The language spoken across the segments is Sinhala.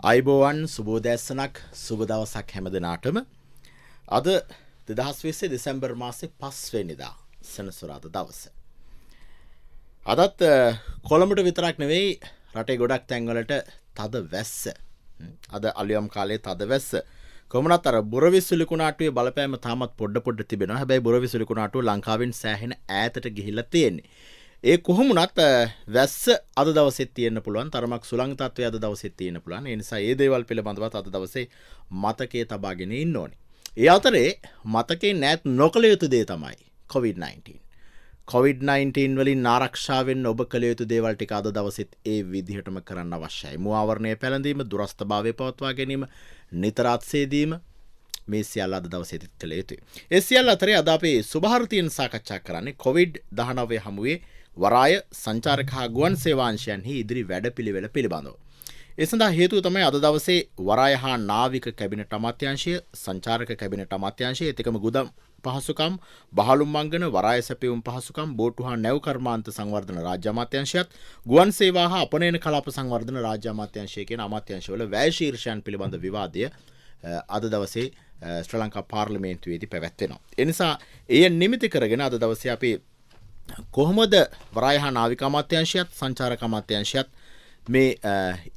අයිබෝවන් සුබෝදැස්සනක් සුබ දවසක් හැම දෙනාටම. අද 2020 දෙසැම්බර් මාසේ 5 වෙනිදා සෙනසුරාදා දවස. අදත් කොළඹට විතරක් නෙවෙයි රටේ ගොඩක් තැන්වලට තද වැස්ස. අද අලියම් කාලේ තද වැස්ස. කොමුණත් අර බුරවිසුලි කුණාටුවේ බලපෑම තාමත් පොඩ තිබෙනවා. හැබැයි බුරවිසුලි කුණාටුව ලංකාවෙන් සෑහෙන ඈතට ගිහිල්ලා තියෙන්නේ. ඒ කොහොමුණත් වැස්ස අද දවසෙත් තියෙන්න පුළුවන්. තරමක් සුළං තත්ත්වය අද දවසෙත් තියෙන්න පුළුවන්. ඒ නිසා මේ දේවල් පිළිබඳවත් අද දවසේ මතකයේ තබාගෙන ඉන්න ඕනේ. ඒ අතරේ මතකේ නැත් නොකළ යුතු දේ තමයි COVID-19. COVID-19 වලින් ආරක්ෂා වෙන්න ඔබ කළ යුතු දේවල් ටික අද දවසෙත් ඒ විදිහටම කරන්න අවශ්‍යයි. මුවාවරණය පැළඳීම, දුරස්ථභාවය පවත්වා ගැනීම, නිතර අත්සේදීම මේ සියල්ල අද දවසේත් කළ යුතුයි. ඒ සියල්ල අතරේ අද අපි සුභාරතියෙන් සාකච්ඡා කරන්නේ COVID-19 හමුවේ වරාය සංචාරක හා ගුවන් සේවාංශයන්හි ඉදිරි වැඩපිළිවෙල පිළිබඳව. ඒ සඳහා හේතුව තමයි අද දවසේ වරාය හා නාවික කැබිනට් අමාත්‍යාංශය, සංචාරක කැබිනට් අමාත්‍යාංශය, එතකම ගුදම් පහසුකම්, බහලුම් මංගන, වරාය සැපයුම් පහසුකම්, බෝට්ටු හා නැව් කර්මාන්ත සංවර්ධන රාජ්‍ය අමාත්‍යාංශයත්, ගුවන් සේවා හා අපනයන කලාප සංවර්ධන රාජ්‍ය අමාත්‍යාංශය කියන අමාත්‍යාංශවල වැය ශීර්ෂයන් පිළිබඳ විවාදය අද දවසේ ශ්‍රී ලංකා පාර්ලිමේන්තුවේදී පැවැත්වෙනවා. ඒ නිසා එය නිමිති කරගෙන අද දවසේ අපි කොහොමද වරාය හා නාවික අමාත්‍යාංශයත් සංචාරක අමාත්‍යාංශයත් මේ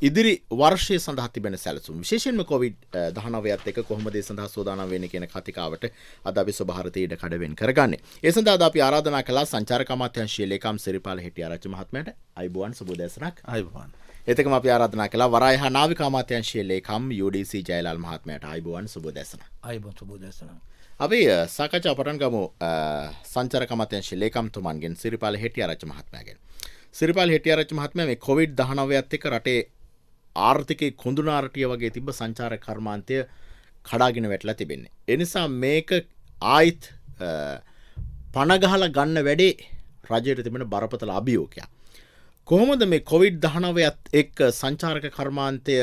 ඉදිරි වර්ෂය සඳහා තිබෙන සැලසුම් විශේෂයෙන්ම COVID-19ත් එක්ක කොහොමද ඒ සඳහා සූදානම් වෙන්නේ කියන කතිකාවට අද අපි සුභාරතී ඉඩ කඩ වෙන් කරගන්නේ. ඒ සඳහා අද අපි ආරාධනා කළා සංචාරක අමාත්‍යාංශයේ ලේකම් සිරිපාල හෙටිආරච්චි මහත්මයාට. අයිබෝවන් සුබෝදෑසනක්. අයිබෝවන්. එතකම අපි ආරාධනා කළා වරාය හා නාවික අමාත්‍යාංශයේ ලේකම් UDC ජයලාල් මහත්මයාට. අයිබෝවන් සුබෝදෑසනක්. අයිබෝවන් සුබෝදෑසනක්. අපි සාකච්ඡා පටන් ගමු සංචාරක අමාත්‍යාංශයේ ලේකම්තුමන්ගෙන් සිරිපාල හෙටිආරච්චි මහත්මයාගෙන්. සිරිපාල හෙටිආරච්චි මහත්මයා මේ COVID-19ත් එක්ක රටේ ආර්ථිකයේ කුඳුනාරටිය වගේ තිබ්බ සංචාරක කර්මාන්තය කඩාගෙන වැටලා තිබෙන්නේ. ඒ නිසා මේක ආයිත් පණ ගහලා ගන්න වැඩේ රජයට තිබෙන බරපතල අභියෝගයක්. කොහොමද මේ COVID-19ත් එක්ක සංචාරක කර්මාන්තය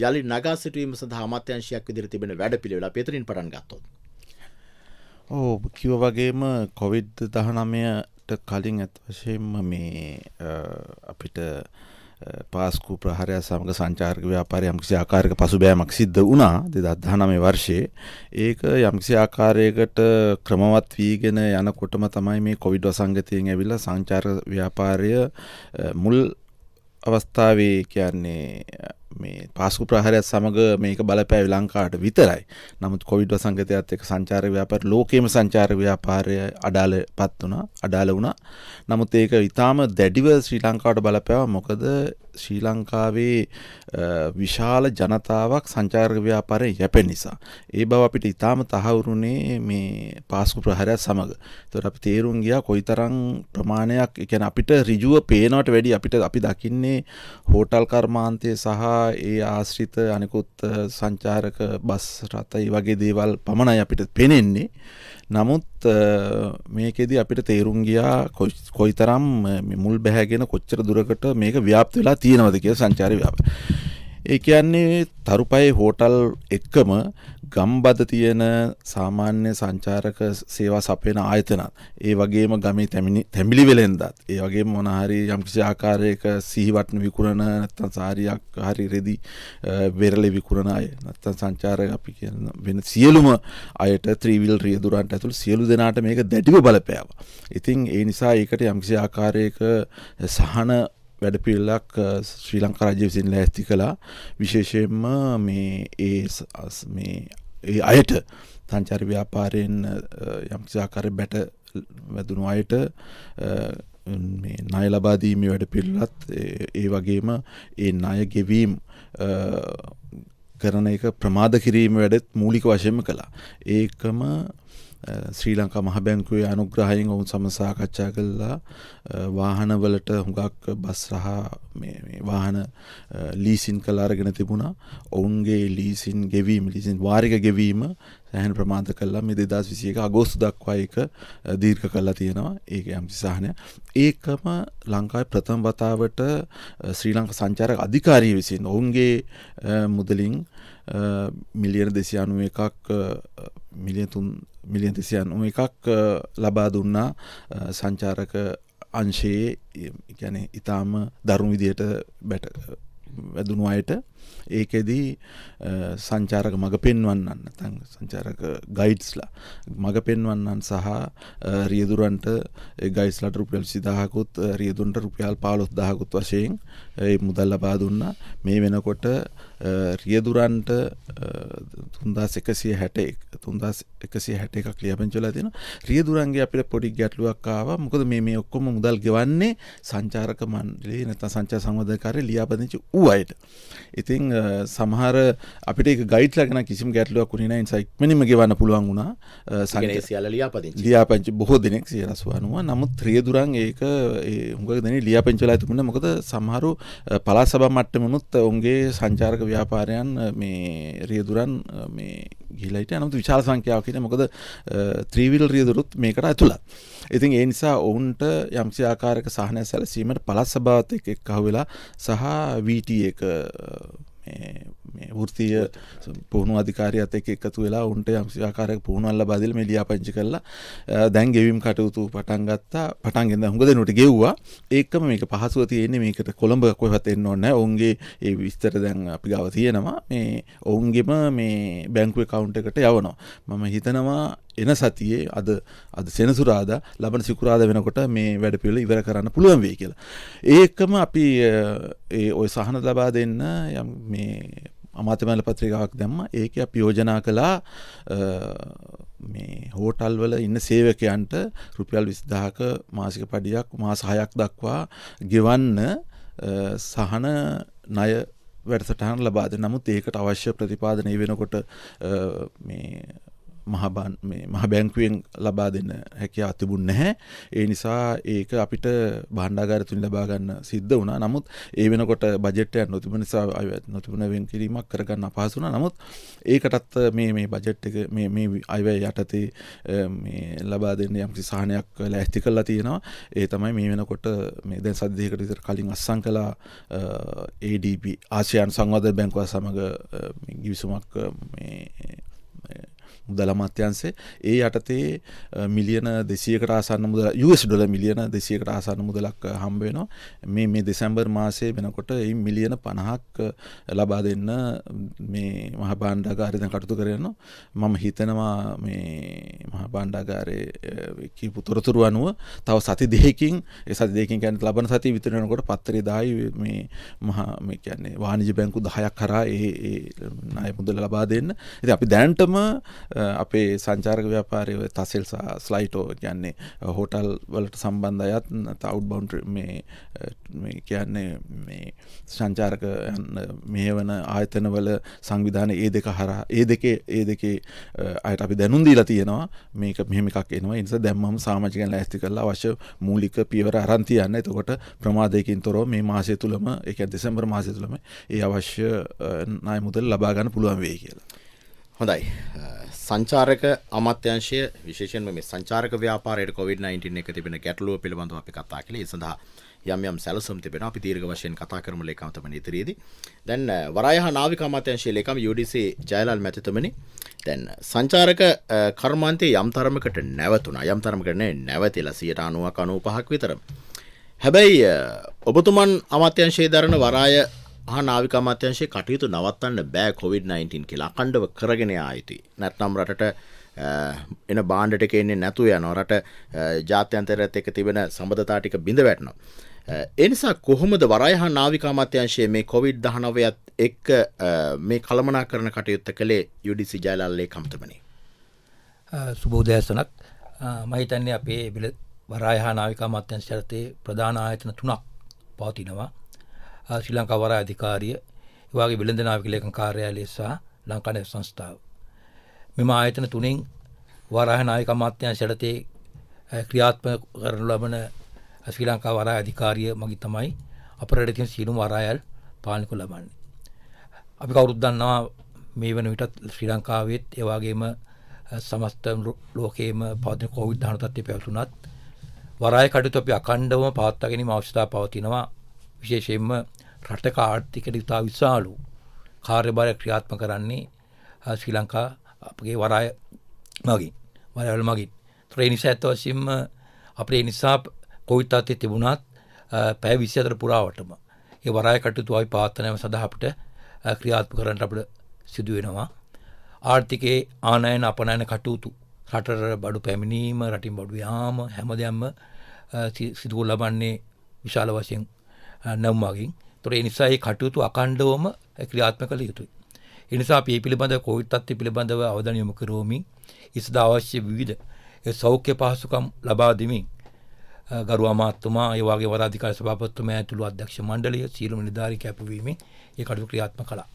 යලි නගා සිටුවීම සඳහා අමාත්‍යාංශයක් විදිහට තිබෙන වැඩපිළිවෙල අපි එතනින් පටන් ගත්තොත්. ඔව් කිව්ව වගේම COVID-19ට කලින් අත් වශයෙන්ම මේ අපිට පාස්කු ප්‍රහාරය සමග සංචාරක ව්‍යාපාරය යම්කිසි ආකාරයක පසුබෑමක් සිද්ධ වුණා 2019 වර්ෂයේ. ඒක යම්කිසි ආකාරයකට ක්‍රමවත් වීගෙන යනකොටම තමයි මේ කොවිඩ් වසංගතයෙන් ඇවිල්ලා සංචාරක ව්‍යාපාරය මුල් අවස්ථාවේ කියන්නේ මේ පාස්කු ප්‍රහාරයත් සමග මේක බලපෑවි ලංකාවට විතරයි. නමුත් කොවිඩ් වසංගතයත් එක්ක සංචාරක ව්‍යාපාර ලෝකයේම සංචාරක ව්‍යාපාරය අඩාල වුණා. නමුත් ඒක ඊටාම දැඩිව ශ්‍රී ලංකාවට බලපෑවා. මොකද ශ්‍රී ලංකාවේ විශාල ජනතාවක් සංචාරක ව්‍යාපාරයෙන් යැපෙන නිසා. ඒ බව අපිට ඊටාම තහවුරුනේ මේ පාස්කු ප්‍රහාරයත් සමග. ඒතකොට අපි තේරුම් ගියා කොයිතරම් ප්‍රමාණයක්, ඒ කියන්නේ අපිට ඍජුව පේනවට වැඩි අපි දකින්නේ හෝටල් කර්මාන්තය සහ ඒ ආශ්‍රිත අනිකුත් සංචාරක බස් රථ වගේ දේවල් පමණයි අපිට පේනෙන්නේ. නමුත් මේකෙදී අපිට තේරුම් ගියා කොයිතරම් මුල් බැහැගෙන කොච්චර දුරකට මේක ව්‍යාප්ත වෙලා තියෙනවද කියලා සංචාර ව්‍යාපාරය. ඒ කියන්නේ තරුපයේ හෝටල් එක්කම ගම්බද තියෙන සාමාන්‍ය සංචාරක සේවා සපයන ආයතනත්, ඒ වගේම ගමේ තැඹිලි වෙලෙන්දත්, ඒ වගේම මොන හරි යම්කිසි ආකාරයක සිහිවට්න විකුණන නැත්නම් සාරියක් හරි රෙදි වෙරළේ විකුණන අය, නැත්නම් සංචාරක අපි කියන වෙන සියලුම අයට ත්‍රිවිල් රියදුරන්ට ඇතුළු සියලු දෙනාට මේක දැඩිව බලපෑවා. ඉතින් ඒ නිසා ඒකට යම්කිසි ආකාරයක සහන වැඩපිළිවෙලක් ශ්‍රී ලංකා රාජ්‍ය විසින් ලෑස්ති කළා. විශේෂයෙන්ම මේ අයට සංචාර ව්‍යාපාරයෙන් යම්කිසි ආකාරයක බැට වැදුණු අයට මේ ණය ලබා දීමේ වැඩපිළිවෙලත්, ඒ වගේම ඒ ණය ගෙවීම කරන එක ප්‍රමාද කිරීම වැඩත් මූලික වශයෙන්ම කළා. ඒකම ශ්‍රී ලංකා මහ බැංකුවේ අනුග්‍රහයෙන් ඔවුන් සමග සාකච්ඡා කළා. වාහනවලට හුඟක් බස් රහ මේ වාහන ලීසින් කරලා අරගෙන තිබුණා. ඔවුන්ගේ ලීසින් වාරික ගෙවීම සෑහෙන ප්‍රමාද කළා. මේ 2021 අගෝස්තු දක්වා ඒක දීර්ඝ කළා තියෙනවා. ඒක යම්කිසි සහනයක්. ඒකම ලංකාවේ ප්‍රථම වතාවට ශ්‍රී ලංකා සංචාරක අධිකාරිය විසින් ඔවුන්ගේ මුදලින් මිලියන 291ක් ලබා දුන්නා සංචාරක අංශයේ. කියන්නේ ඊටාම දරුණු විදියට වැදුණු අයට ඒකෙදී සංචාරක මඟ පෙන්වන්නන් නැත්නම් සංචාරක ගයිඩ්ස්ලා මඟ පෙන්වන්නන් සහ රියදුරන්ට ඒ ගයිඩ්ස්ලාට රුපියල් 20000කුත් රියදුරන්ට රුපියල් 15000කුත් වශයෙන් ඒ මුදල් ලබා දුන්නා. මේ වෙනකොට රියදුරන්ට 3161ක් ලියාපදිංචි වෙලා තියෙනවා. රියදුරන්ගේ අපිට පොඩි ගැටලුවක් ආවා. මොකද මේ ඔක්කොම මුදල් ගෙවන්නේ සංචාරක මණ්ඩලයේ නැත්නම් සංචාර සංවර්ධනකාරී ලියාපදිංචි වූ අයට. ඉතින් සමහර අපිට ඒක ගයිඩ්ලා ගැන කිසිම ගැටලුවක් වුණේ නැහැ. නිසා ඉක්මනින්ම ගෙවන්න පුළුවන් වුණා. සංචාරක සියල්ල ලියාපදිංචි බොහෝ දෙනෙක් 190. නමුත් රියදුරන් ඒක හුඟක් දෙනෙක් ලියාපදිංචි වෙලා තිබුණේ. මොකද සමහරු පළාත් සභා මට්ටමෙනුත් උන්ගේ සංචාරක ව්‍යාපාරයන් මේ රියදුරන් මේ ගිහිලා හිටියා. නමුත් විශාල සංඛ්‍යාවක් හිටියා. මොකද ත්‍රිවිල් රියදුරුත් මේකට ඇතුළත්. ඉතින් ඒ නිසා ඔවුන්ට යම්කිසි ආකාරයක සහනය සැලසීමට පළාත් සභාවත් එක්ක එක්කහුව වෙලා සහ VT එක මේ වෘත්තීය පුහුණු අධිකාරියත් එක්ක එකතු වෙලා උන්ට යම්කිසි ආකාරයක පුහුණුවක් ලබා දීලා මේ ලියාපදිංචි කරලා දැන් ගෙවීම් කටයුතු පටන් ගත්තා. පටන් ගෙන හුඟ දෙනුට ගෙව්වා. ඒකම මේක පහසුව තියෙන්නේ මේකට කොළඹ කොහෙවත් එන්න ඕනේ නැහැ. ඔවුන්ගේ ඒ විස්තර දැන් අපි ගාව තියෙනවා. මේ ඔවුන්ගේම මේ බැංකු account එකට යවනවා. මම හිතනවා එන සතියේ අද සෙනසුරාදා ලබන සිකුරාදා වෙනකොට මේ වැඩ පිළිවෙල ඉවර කරන්න පුළුවන් වෙයි කියලා. ඒකම අපි ඒ ඔය සහන ලබා දෙන්න යම් මේ අමාත්‍ය මණ්ඩල පත්‍රිකාවක් දැම්මා. ඒකේ අපි යෝජනා කළා මේ හෝටල් වල ඉන්න සේවකයන්ට රුපියල් 20000ක මාසික පඩියක් මාස 6ක් දක්වා ගෙවන්න සහන ණය වැඩසටහන ලබා දෙන්න. නමුත් ඒකට අවශ්‍ය ප්‍රතිපාදනය වෙනකොට මේ මහ බැංකුවෙන් ලබා දෙන්න හැකියාව තිබුණ නැහැ. ඒ නිසා ඒක අපිට භාණ්ඩාගාර තුලින් ලබා ගන්න සිද්ධ වුණා. නමුත් ඒ වෙනකොට බජට් එක නොතිබුණ නිසා නොතිබුණ වෙන් කිරීමක් කරගන්න අපහසු වුණා. නමුත් ඒකටත් මේ බජට් එක මේ අයවැය යටතේ මේ ලබා දෙන්න යම්කිසි සහනයක් ලෑස්ති කරලා තියෙනවා. ඒ තමයි මේ වෙනකොට මේ දැන් සති දෙකකට විතර කලින් අත්සන් කළා ADB ආසියානු සංවර්ධන බැංකුව සමග ගිවිසුමක් මේ මුදල් අමාත්‍යාංශයේ ඒ යටතේ මිලියන 200කට ආසන්න මුදල US ඩොලර් මිලියන 200කට ආසන්න මුදලක් හම්බ වෙනවා. මේ දෙසැම්බර් මාසයේ වෙනකොට ඒ මිලියන 50ක් ලබා දෙන්න මේ මහා භාණ්ඩාගාරය දැන් කටයුතු කරනවා. මම හිතනවා මේ මහා භාණ්ඩාගාරයේ කියපු තොරතුරු අනුව තව සති දෙකකින් කියන්නේ ලබන සතිය විතර වෙනකොට පත්තරේ 10යි මේ කියන්නේ වාණිජ්‍ය බැංකු 10ක් කරා ඒ ණය මුදල ලබා දෙන්න. ඉතින් අපි දැනටම අපේ සංචාරක ව්‍යාපාරයේ තසෙල් සහ ස්ලයිටෝ කියන්නේ හෝටල් වලට සම්බන්ධ අයත් අවුට්බවුන්ඩ් මේ කියන්නේ මේ සංචාරක මෙහෙවන ආයතන වල සංවිධාන ඒ දෙකේ අයට අපි දැනුම් දීලා තියෙනවා. මේක මෙහෙම එකක් එනවා. ඒ නිසා දැම්මම සමාජිකයන් ලෑස්ති කරලා අවශ්‍ය මූලික පියවර අරන් තියන්න. එතකොට ප්‍රමාදයකින් තොරව මේ මාසය තුලම ඒ කියන්නේ දෙසැම්බර් මාසය තුලම ඒ අවශ්‍ය ණය මුදල් ලබා ගන්න පුළුවන් වෙයි කියලා. හොඳයි. සංචාරක අමාත්‍යාංශය විශේෂයෙන්ම මේ සංචාරක ව්‍යාපාරයට COVID-19 එක තිබෙන ගැටලුව පිළිබඳව අපි කතා කළේ. ඒ සඳහා යම් සැලසුම් තිබෙනවා. අපි දීර්ඝ වශයෙන් කතා කරමු ලේකම්තුමනි ඉදිරියේදී. දැන් වරාය හා නාවික අමාත්‍යාංශයේ ලේකම් UDC ජයලාල් මැතිතුමනි. දැන් සංචාරක කර්මාන්තයේ යම් තරමකට නැවතුණා. යම් තරමකට නැවතිලා 90ක් 95ක් විතර. හැබැයි ඔබතුමන් අමාත්‍යාංශයේ දරන වරාය නාවික අමාත්‍යාංශයේ කටයුතු නවත්තන්න බෑ COVID-19 කියලා අඛණ්ඩව කරගෙන යා යුතුයි. නැත්නම් රටට එන බාණ්ඩ ටික එන්නේ නැතුව යනවා. රට ජාත්‍යන්තරයත් එක්ක තිබෙන සම්බන්ධතා ටික බිඳ වැටෙනවා. ඒ නිසා කොහොමද වරාය හා නාවික අමාත්‍යාංශයේ මේ COVID-19ත් එක්ක මේ කළමනාකරණ කටයුත්ත කළේ UDC ජයලාල් ලේකම්තුමනි? සුබෝදෑසනක්. මම හිතන්නේ අපේ වරාය හා නාවික අමාත්‍යාංශයේ ප්‍රධාන ආයතන 3ක් පවතිනවා. ශ්‍රී ලංකා වරාය අධිකාරිය, ඒ වගේ වෙළඳ නාවික ලේකම් කාර්යාලය සහ ලංකා නාවික සංස්ථාව. මෙම ආයතන තුනෙන් වරාය නාවික අමාත්‍යාංශයේ ක්‍රියාත්මක කරනු ලබන ශ්‍රී ලංකා වරාය අධිකාරිය මගින් තමයි අපරට තියෙන සියලුම වරායල් පාලනය කරනු ලබන්නේ. අපි කවුරුත් දන්නවා මේ වෙන විටත් ශ්‍රී ලංකාවෙත් ඒ වගේම සමස්ත ලෝකයේම පවතින COVID-19 තත්ත්වය පැවතුනත් වරාය කටයුතු අපි අඛණ්ඩවම පවත්වා ගැනීම අවශ්‍යතාව පවතිනවා. විශේෂයෙන්ම රටක ආර්ථිකයට ඉතා විශාල කාර්යභාරය ක්‍රියාත්මක කරන්නේ ශ්‍රී ලංකා අපගේ වරාය වරායවල මගින්. ඒ නිසා ඇත්ත වශයෙන්ම අපේ නිසා කොවිඩ් තත්ත්වයේ තිබුණත් පැය 24 පුරාවටම ඒ වරාය කටයුතු අපි පවත්වනම සඳහා අපිට ක්‍රියාත්මක කරන්නට අපිට සිදු වෙනවා. ආර්ථිකයේ ආනයන අපනයන කටයුතු රටට බඩු පැමිණීම රටින් බඩු යාම හැමදෙයක්ම සිදු ලබන්නේ විශාල වශයෙන් නැවුමකින්. ඒතොර ඒ නිසා මේ කටයුතු අඛණ්ඩවම ක්‍රියාත්මක කළ යුතුයි. ඒ නිසා අපි මේ පිළිබඳව කොවිඩ් තත්ත්වය පිළිබඳව අවධානය යොමු කරවමින් ඉස්සදා අවශ්‍ය විවිධ සෞඛ්‍ය පහසුකම් ලබා දෙමින් ගරු අමාත්‍යතුමා ඒ වගේ වරාධිකාරී සභාපතිතුමා ඇතුළු අධ්‍යක්ෂ මණ්ඩලය සියලුම නිලධාරීන් කැපවීමෙන් ඒ කටයුතු ක්‍රියාත්මක කළා.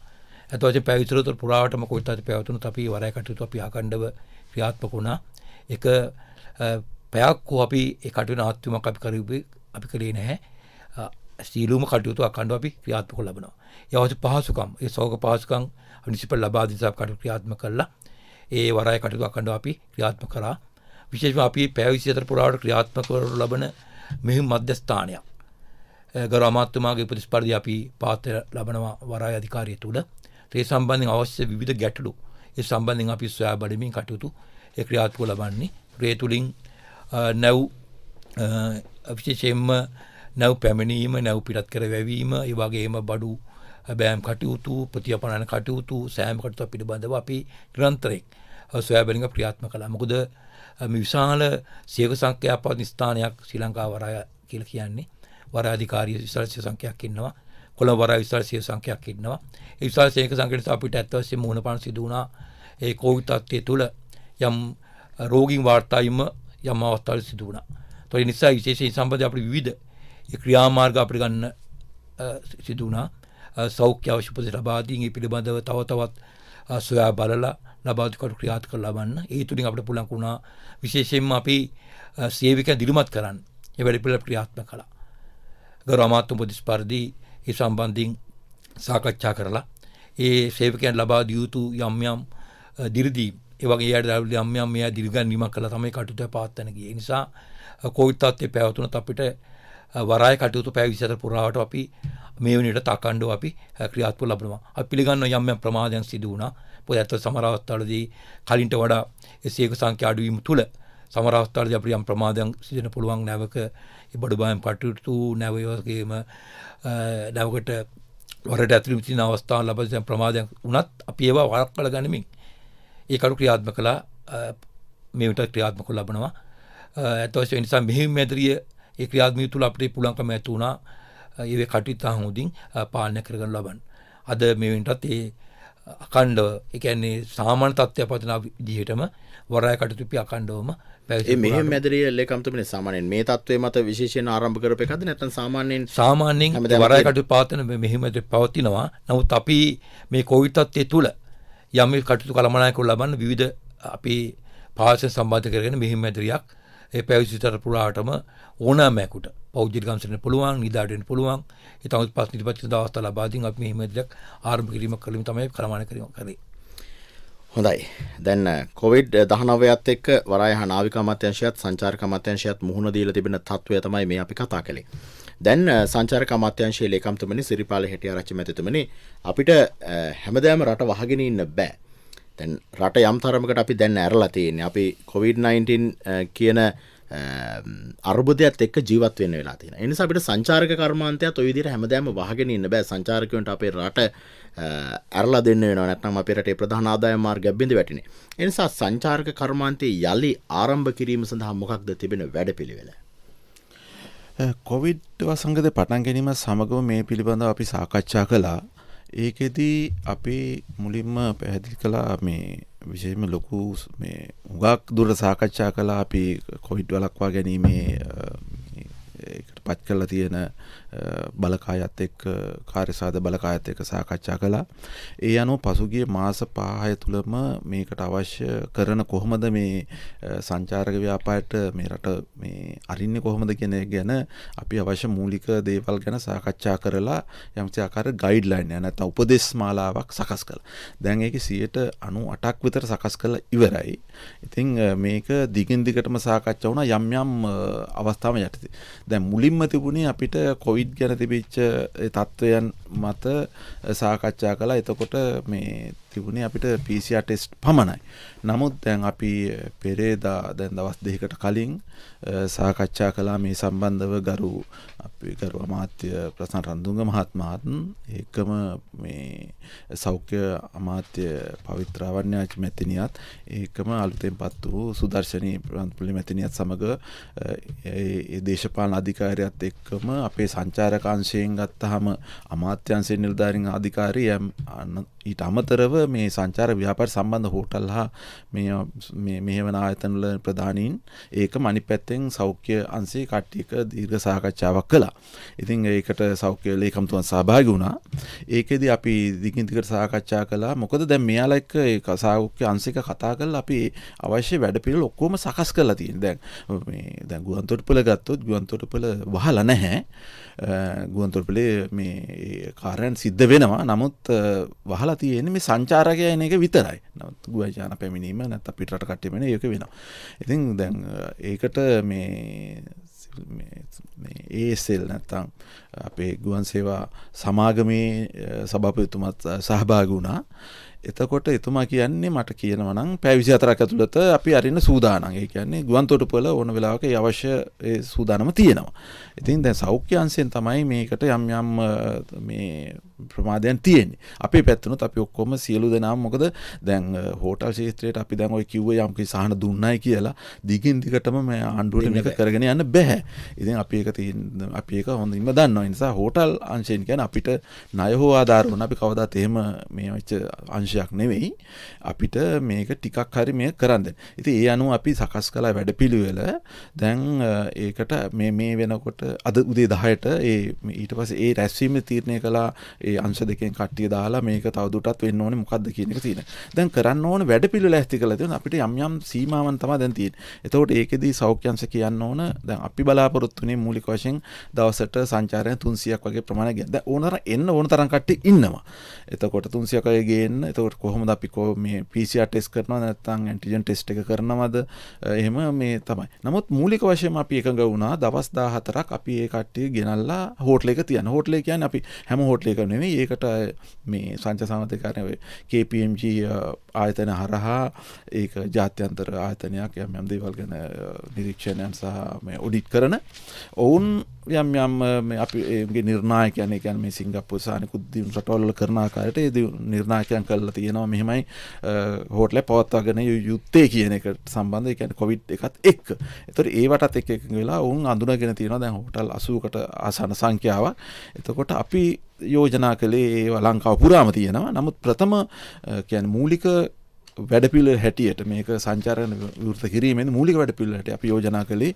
එතකොට පැවිදිතර පුරාවටම කොවිඩ් තත්ත්වය පැවතුනත් අපි වරාය කටයුතු අපි අඛණ්ඩව ක්‍රියාත්මක වුණා. ඒක පැයක් අපි ඒ කටයුතු නවත්වීමක් අපි කළේ නැහැ. සියලුම කටයුතු අඛණ්ඩව අපි ක්‍රියාත්මක ලබනවා. ඒ අවශ්‍ය පහසුකම් ඒ සෞඛ්‍ය පහසුකම් මුනිසිපල් ලබා දී කටයුතු ක්‍රියාත්මක කළා. ඒ වරාය කටයුතු අඛණ්ඩව අපි ක්‍රියාත්මක කරා. විශේෂයෙන්ම අපි පැවිදිතර පුරාවට ක්‍රියාත්මක කරනු ලබන මෙහි මධ්‍යස්ථානයක්. ගරු අමාත්‍යතුමාගේ උපදෙස් පරිදි අපි පාත්‍ර ලබනවා වරාය අධිකාරිය තුල. ඒ සම්බන්ධයෙන් අවශ්‍ය විවිධ ගැටලු ඒ සම්බන්ධයෙන් අපි සොයා බලමින් කටයුතු ඒ ක්‍රියාත්මක ලබන්නේ. ඒ තුලින් නැව් විශේෂයෙන්ම නැව් පැමිණීම නැව් පිටත් කර වැවීම ඒ වගේම බඩු බෑම් කටයුතු ප්‍රතිඅපනයන කටයුතු සෑම කටයුතු පිළිබඳව අපි නිරන්තරයෙන් සොයා බැලීම ක්‍රියාත්මක කළා. මොකද මේ විශාල සියක සංඛ්‍යාවක් පවතින ස්ථානයක් ශ්‍රී ලංකා වරාය කියලා කියන්නේ වරාය අධිකාරිය විශාල සියක සංඛ්‍යාවක් ඉන්නවා. කොළඹ වරාය විශාල සියක සංඛ්‍යාවක් ඉන්නවා. ඒ විශාල සියක සංඛ්‍යාවට අපිට අත්‍යවශ්‍ය මුහුණ පාන සිදු වුණා. ඒ කොවිඩ් තත්ත්වය තුළ යම් රෝගීන් වාර්තා වීම යම් අවස්ථාවල සිදු වුණා. ඒ නිසා විශේෂයෙන් සම්බන්ධ අපේ විවිධ ක්‍රියාමාර්ග අපිට ගන්න සිදු වුණා. සෞඛ්‍ය අවශ්‍ය උපදෙස් ලබා දී මේ පිළිබඳව තව තවත් සොයා බලලා ලබා දී කොට ක්‍රියාත්මක ලබන්න. ඒ තුලින් අපිට පුළුවන් වුණා විශේෂයෙන්ම අපි සේවිකයන් දිරිමත් කරන්න. ඒ වැඩ පිළිවෙල ක්‍රියාත්මක කළා. ගරු අමාත්‍ය උපදෙස් පරිදි ඒ සම්බන්ධයෙන් සාකච්ඡා කරලා ඒ සේවකයන් ලබා දිය යුතු යම් යම් දිරිදී ඒ වගේ යම් යම් මෙයා දිරිගැන්වීමක් කළා තමයි කටයුතු පවත්වන ගියේ. ඒ නිසා කොවිඩ් තත්ත්වයේ පැවතුනත් අපිට වරාය කටයුතු පැය 24 පුරාවට අපි මේ වෙනිට අඛණ්ඩව අපි ක්‍රියාත්මක ලබනවා. අපි පිළිගන්න යම් යම් ප්‍රමාදයන් සිදු වුණා. පොයත් සමහර අවස්ථාවලදී කලින්ට වඩා එසේක සංඛ්‍යා අඩු වීම තුල සමහර අවස්ථාවලදී අපිට යම් ප්‍රමාදයන් සිදෙන්න පුළුවන් නැවක ඒ බඩු බාම් කටයුතු නැව ඒ වගේම නැවකට වරට ඇතුළු තියෙන අවස්ථාවන් ලබන ප්‍රමාදයන් වුණත් අපි ඒවා වළක්වලා ගනිමින් ඒ කටයුතු ක්‍රියාත්මක කළා. මේ විතර ක්‍රියාත්මක ලබනවා. ඒතොස් ඒ නිසා මෙහි මෙදරිය ඒ ක්‍රියාත්මක තුල අපිට පුළුවන්කම ඇති වුණා ඒ කටයුතු හොඳින් පාලනය කරගෙන ලබන්න. අද මේ වෙනටත් ඒ අඛණ්ඩව ඒ කියන්නේ සාමාන්‍ය තත්ත්වයක් පවතින විදිහටම වරාය කටයුතු අපි අඛණ්ඩවම පැවැත්වීම. මේ මෙහෙම මැදිරිය ලේකම්තුමනි සාමාන්‍යයෙන් මේ තත්ත්වයේ මත විශේෂයෙන් ආරම්භ කරපු එකද නැත්නම් සාමාන්‍යයෙන් වරාය කටයුතු පවත්වන මෙහෙම පවතිනවා. නමුත් අපි මේ කොවිඩ් තත්ත්වයේ තුල යම් කටයුතු කළමනාකරන ලබන්න විවිධ අපි පාසල් සම්බන්ධ කරගෙන මෙහෙම මැදිරියක් ඒ පැවිදිතර පුරාටම ඕනෑමකට පෞද්ගලික ගම්සෙන්න පුළුවන් නිදාට වෙන්න පුළුවන්. ඒ තමයි පස් නිදිපත් අවස්ථා ලබා දීන් අපි මෙහෙම මැදිරියක් ආරම්භ කිරීමක් කළේ තමයි කළමනාකරන කරේ. හොඳයි. දැන් COVID-19ත් එක්ක වරාය හා නාවික අමාත්‍යාංශයත් සංචාරක අමාත්‍යාංශයත් මුහුණ දීලා තිබෙන තත්ත්වය තමයි මේ අපි කතා කළේ. දැන් සංචාරක අමාත්‍යාංශයේ ලේකම්තුමනි සිරිපාල හෙටිආරච්චි මැතිතුමනි අපිට හැමදාම රට වහගෙන ඉන්න බෑ. දැන් රට යම් තරමකට අපි දැන් ඇරලා තියෙන්නේ. අපි COVID-19 කියන අර්බුදයත් එක්ක ජීවත් වෙන්න වෙලා තියෙනවා. ඒ නිසා අපිට සංචාරක කර්මාන්තයත් ওই විදිහට හැමදාම වහගෙන ඉන්න බෑ. සංචාරකයන්ට අපේ රට ඇරලා දෙන්න වෙනවා. නැත්නම් අපේ රටේ ප්‍රධාන ආදායම් මාර්ගයක් බිඳ වැටෙන්නේ. ඒ නිසා සංචාරක කර්මාන්තයේ යලි ආරම්භ කිරීම සඳහා මොකක්ද තිබෙන වැඩපිළිවෙල? කොවිඩ් වසංගතය පටන් ගැනීම සමගම මේ පිළිබඳව අපි සාකච්ඡා කළා. ඒකෙදී අපි මුලින්ම පැහැදිලි කළා මේ විශේෂයෙන්ම ලොකු මේ හුඟක් දුර සාකච්ඡා කළා අපි කොවිඩ් වළක්වා ගැනීමේ ඒකට පත් කරලා තියෙන බලකායත් එක්ක කාර්යසාධක බලකායත් එක්ක සාකච්ඡා කළා. ඒ අනුව පසුගිය මාස 5 තුලම මේකට අවශ්‍ය කරන කොහොමද මේ සංචාරක ව්‍යාපාරයට මේ රට මේ අරින්නේ කොහොමද කියන එක ගැන අපි අවශ්‍ය මූලික දේවල් ගැන සාකච්ඡා කරලා යම්කිසි ආකාරයක ගයිඩ්ලයින් එක නැත්නම් උපදේශ මාලාවක් සකස් කළා. දැන් ඒකේ 98ක් විතර සකස් කරලා ඉවරයි. ඉතින් මේක දිගින් දිගටම සාකච්ඡා වුණා යම් යම් අවස්ථාවන් යටතේ. දැන් මුලින්ම තිබුණේ අපිට කොවිඩ් ගැන තිබිච්ච තත්ත්වයන් මත සාකච්ඡා කළා. එතකොට මේ තිබුණේ අපිට PCR ටෙස්ට් පමණයි. නමුත් දැන් අපි පෙරේදා දැන් දවස් දෙකකට කලින් සාකච්ඡා කළා මේ සම්බන්ධව ගරු අමාත්‍ය ප්‍රසන්න රන්දුංග මහත්මයාත් ඒකම මේ සෞඛ්‍ය අමාත්‍ය පවිත්‍ර වන්‍යාචි මැතිණියත් ඒකම අලුතෙන්පත් වූ සුදර්ශනී ප්‍රන්පුලි මැතිණියත් සමග ඒ දේශපාලන අධිකාරියත් එක්කම අපේ සංචාරක අංශයෙන් ගත්තාම අමාත්‍යාංශයේ නිලධාරීන් අධිකාරී ඊට අමතරව මේ සංචාර ව්‍යාපාර සම්බන්ධ හෝටල් හා මේ මෙහෙවන ආයතන වල ප්‍රධානීන් ඒකම අනිත් පැත්තෙන් සෞඛ්‍ය අංශයේ කට්ටියක දීර්ඝ සාකච්ඡාවක් කළා. ඉතින් ඒකට සෞඛ්‍ය ලේකම්තුමන් සහභාගී වුණා. ඒකෙදි අපි දිගින් දිගට සාකච්ඡා කළා. මොකද දැන් මෙයාලා එක්ක ඒක සෞඛ්‍ය අංශයක කතා කරලා අපි අවශ්‍ය වැඩපිළිවෙල ඔක්කොම සකස් කරලා තියෙනවා. දැන් ගුවන්තොටුපළ ගත්තොත් ගුවන්තොටුපළ වහලා නැහැ. ගුවන්තොටුපළේ මේ කාර්යයන් සිද්ධ වෙනවා. නමුත් වහලා තියෙන්නේ මේ සංචාරකයන් එක විතරයි. නමුත් ගුවන්යාන පැමිණීම නැත්නම් පිටරට කට්ටිය වෙන ඒක වෙනවා. ඉතින් දැන් ඒකට මේ ASL නැත්නම් අපේ ගුවන් සේවා සමාගමේ සභාපතිතුමත් සහභාගී වුණා. එතකොට එතුමා කියන්නේ මට කියනවා නම් පැය 24ක් ඇතුළත අපි අරින්න සූදානම්. ඒ කියන්නේ ගුවන්තොටුපළ ඕන වෙලාවක ඒ අවශ්‍ය ඒ සූදානම තියෙනවා. ඉතින් දැන් සෞඛ්‍ය අංශයෙන් තමයි මේකට යම් මේ ප්‍රමාදයන් තියෙන්නේ. අපේ පැත්තනොත් අපි ඔක්කොම සියලු දෙනාම මොකද දැන් හෝටල් ක්ෂේත්‍රයට අපි දැන් ඔය කිව්වේ යම් කිසි සහන දුන්නයි කියලා දිගින් දිගටම මේ ආණ්ඩුවට මේක කරගෙන යන්න බෑ. ඉතින් අපි ඒක හොඳින්ම දන්නවා. ඒ නිසා හෝටල් අංශයෙන් කියන්නේ අපිට ණය හෝ ආධාර වුණ අපි කවදාත් එහෙම මේ වෙච්ච අංශයක් නෙවෙයි. අපිට මේක ටිකක් හරි මේක කරන්න දෙන්න. ඉතින් ඒ අනුව අපි සකස් කළා වැඩපිළිවෙල. දැන් ඒකට මේ වෙනකොට අද උදේ 10ට ඊට පස්සේ ඒ රැස්වීම තීරණය කළා. ඒ අංශ දෙකෙන් කට්ටිය දාලා මේක තවදුරටත් වෙන්න ඕනේ මොකද්ද කියන එක තියෙනවා. දැන් කරන්න ඕන වැඩපිළිවෙල ඇස්ති කරලා තියෙනවා. අපිට යම් සීමාවන් තමයි දැන් තියෙන්නේ. එතකොට ඒකෙදී සෞඛ්‍ය අංශ කියන්න ඕන දැන් අපි බලාපොරොත්තු වෙන්නේ මූලික වශයෙන් දවසට සංචාරයන් 300ක් වගේ ප්‍රමාණයක් ගන්න. දැන් ඕන තරම් කට්ටිය ඉන්නවා. එතකොට 300ක් වගේ ගේන්න. එතකොට කොහොමද අපි මේ PCR ටෙස්ට් කරනවද නැත්නම් ඇන්ටිජන් ටෙස්ට් එක කරනවද? එහෙම මේ තමයි. නමුත් මූලික වශයෙන් අපි එකඟ වුණා දවස් 14ක් අපි ඒ කට්ටිය ගෙනල්ලා හෝටලයක තියන. හෝටලේ කියන්නේ අපි හැම හෝටලයකම නෙමෙයි. ඒකට මේ සංචාර සමාජිකාරනේ KPMG ආයතන හරහා ඒක ජාත්‍යන්තර ආයතනයක් යම් දේවල් ගැන නිරීක්ෂණයන් සහ මේ ඔඩිට් කරන ඔවුන් යම් මේ අපේ නිර්ණායකයන් ඒ කියන්නේ මේ සිංගප්පූරු සහ අනිකුත් දියුණු රටවල් වල කරන ආකාරයට ඒ නිර්ණායකයන් කරලා තියෙනවා මෙහෙමයි හෝටලේ පවත්වාගෙන යුත්තේ කියන එකට සම්බන්ධ ඒ කියන්නේ කොවිඩ් එකත් එක්ක. ඒතර ඒවටත් එක්ක වෙලා ඔවුන් අඳුනගෙන තියෙනවා දැන් හෝටල් 80කට ආසන්න සංඛ්‍යාවක්. එතකොට අපි යෝජනා කළේ ඒවා ලංකාව පුරාම තියෙනවා. නමුත් ප්‍රථම කියන්නේ මූලික වැඩපිළිවෙල හැටියට මේක සංචාරන විවෘත කිරීමෙන් මූලික වැඩපිළිවෙල හැටියට අපි යෝජනා කළේ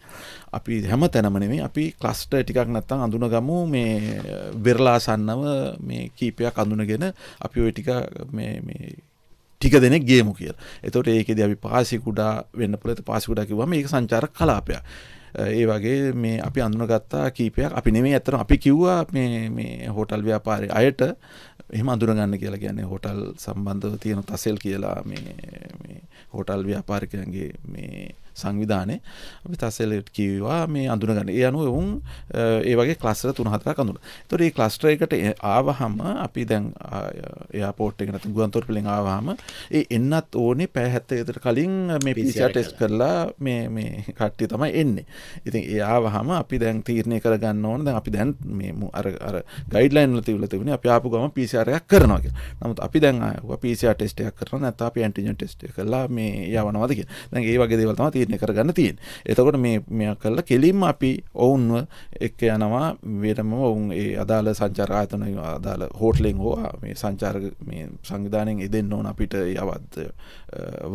අපි හැම තැනම නෙමෙයි අපි ක්ලස්ටර් ටිකක් නැත්තම් අඳුනගමු මේ වෙරළාසන්නව මේ කීපයක් අඳුනගෙන අපි ওই ටික මේ ටික දෙනෙක් ගේමු කියලා. එතකොට ඒකෙදී අපි පාසි කුඩා වෙන්න පුළුවන්. පාසි කුඩා කිව්වම මේක සංචාරක කලාපයක්. ඒ වගේ මේ අපි අඳුනගත්තා කීපයක් අපි නෙමෙයි අතන අපි කිව්වා මේ හෝටල් ව්‍යාපාරයේ අයට එහෙම අඳුනගන්න කියලා කියන්නේ හෝටල් සම්බන්ධව තියෙන තසෙල් කියලා මේ හෝටල් ව්‍යාපාරිකයන්ගේ මේ සංවිධානයේ අපි තසෙල්ට කිව්වා මේ අඳුනගන්න. ඒ අනුව වුන් ඒ වගේ ක්ලස්ටර් 3-4ක් අඳුනන. ඒතකොට මේ ක්ලස්ටර් එකට ආවහම අපි දැන් එයාපෝට් එක නැත්නම් ගුවන්තොටුපළෙන් ආවහම ඒ එන්නත් ඕනේ පැය 70 කට කලින් මේ PCR ටෙස්ට් කරලා මේ කට්ටිය තමයි එන්නේ. ඉතින් ඒ ආවහම අපි දැන් තීරණය කරගන්න ඕන දැන් අපි දැන් මේ අර ගයිඩ්ලයින් වල තිබුණේ අපි ආපු ගමන් PCR එකක් කරනවා කියලා. නමුත් අපි දැන් ආවා PCR ටෙස්ට් එකක් කරනවා නැත්නම් අපි ඇන්ටිජන් ටෙස්ට් එක කරලා මේ යවනවාද කියලා. දැන් ඒ වගේ දේවල් තමයි තීරණය කරගන්න තියෙන්නේ. එතකොට මේ කළා කෙලින්ම අපි ඔවුන්ව එක්ක යනවා වෙනම ඔවුන් ඒ අදාළ සංචාර ආයතන අදාළ හෝටලෙන් හෝ මේ සංචාරක මේ සංවිධානයෙන් එදෙන්න ඕන අපිට යවත්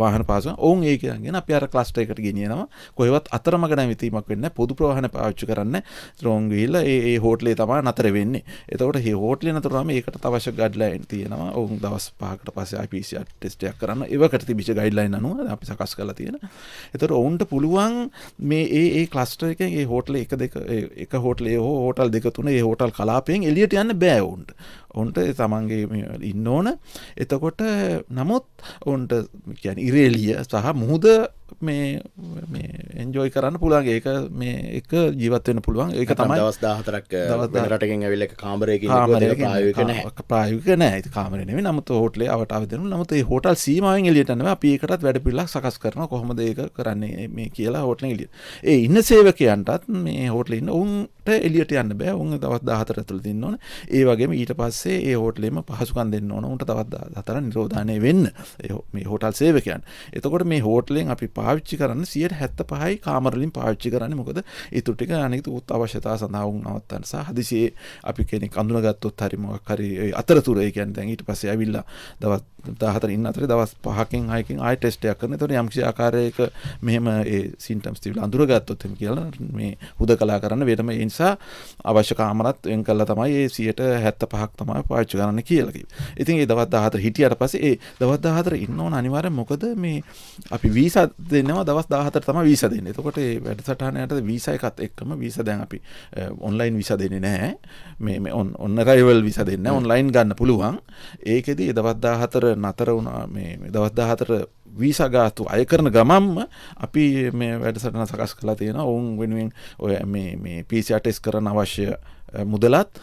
වාහන පාසුව. ඔවුන් ඒක ගියන අපි අර ක්ලස්ටර් එකට ගෙනියනවා. කොහෙවත් අතරමඟ නැවිතීමක් වෙන්නේ නැහැ. පොදු ප්‍රවාහන පාවිච්චි කරන්නේ. ත්‍රෝන් ගිහිල්ලා ඒ හෝටලේ තමයි නතර වෙන්නේ. එතකොට මේ හෝටලේ නතර වුණාම ඒකට අවශ්‍ය ගයිඩ්ලයින් තියෙනවා. ඔවුන් දවස් 5කට පස්සේ PCR ටෙස්ට් එකක් කරන්න. ඒවකට තිබිච්ච ගයිඩ්ලයින් අනුව අපි සකස් කරලා තියෙනවා. එතකොට ඔවුන්ට පුළුවන් මේ ඒ ක්ලස්ටර් එකෙන් ඒ හෝටල් එක හෝටල් දෙක තුන ඒ හෝටල් කලාපයෙන් එළියට යන්න බෑ ඔවුන්ට. ඔවුන්ට තමන්ගේ ඉන්න ඕන. එතකොට නමුත් ඔවුන්ට කියන්නේ ඉරේලිය සහ මුහුද මේ එන්ජොයි කරන්න පුළුවන්. ඒක මේ එක ජීවත් වෙන්න පුළුවන්. ඒක තමයි දවස් 14ක් වෙන රටකින් ඇවිල්ලා එක කාමරයකින් ඉන්නකොට ප්‍රායෝගික නැහැ. ප්‍රායෝගික නැහැ. ඒක කාමරේ නෙවෙයි. නමුත් හෝටලේ අවටාව දෙනවා. නමුත් ඒ හෝටල් සීමාවෙන් එළියට යනවා. අපි ඒකටත් වැඩ පිළිවෙලක් සකස් කරනවා. කොහොමද ඒක කරන්නේ මේ කියලා හෝටලෙන් එළියට. ඒ ඉන්න සේවකයන්ටත් මේ හෝටලේ ඉන්න උන්ට එළියට යන්න බෑ. උන් දවස් 14 ඇතුළත ඉන්න ඕන. ඒ වගේම ඊට පස්සේ ඒ හෝටලෙම පහසුකම් දෙන්න ඕන. උන්ට තවත් 14 නිරෝධානය වෙන්න. මේ හෝටල් සේවකයන්. එතකොට මේ හෝටලෙන් අපි පාවිච්චි කරන්නේ 75%යි කාමර වලින් පාවිච්චි කරන්නේ. මොකද ඊටු ටික අනෙක් අවශ්‍යතාව සඳහා උන් නවත්තන්න සහ හදිසියේ අපි කෙනෙක් අඳුනගත්තොත් හරි මොකක් හරි අතරතුර ඒ කියන්නේ දැන් ඊට පස්සේ ඇවිල්ලා දවස් 14 ඉන්න අතරේ දවස් 5කින් 6කින් ආයෙ ටෙස්ට් එකක් කරන. ඒතකොට යම්කිසි ආකාරයක මෙහෙම ඒ සිම්ප්ටම්ස් තිබිලා අඳුරගත්තොත් එහෙම කියලා මේ හුදකලා කරන්න වෙනම ඒ නිසා අවශ්‍ය කාමරත් වෙන් කළා තමයි ඒ 75%ක් තමයි පාවිච්චි කරන්න කියලා කිව්වේ. ඉතින් ඒ දවස් 14 හිටියට පස්සේ ඒ දවස් 14 ඉන්න ඕන අනිවාර්යෙන්. මොකද මේ අපි වීසා දෙනවා දවස් 14 තමයි වීසා දෙන්නේ. එතකොට ඒ වැඩසටහනට වීසා එකත් එක්කම වීසා දැන් අපි ඔන්ලයින් වීසා දෙන්නේ නැහැ. මේ ඔන් අරයිවල් වීසා දෙන්නේ නැහැ. ඔන්ලයින් ගන්න පුළුවන්. ඒකෙදි දවස් 14 නතර වුණා මේ දවස් 14 වීසා ගාතු අය කරන ගමන්ම අපි මේ වැඩසටහන සකස් කරලා තියෙනවා. ඔවුන් වෙනුවෙන් ඔය මේ PCR ටෙස්ට් කරන්න අවශ්‍ය මුදලත්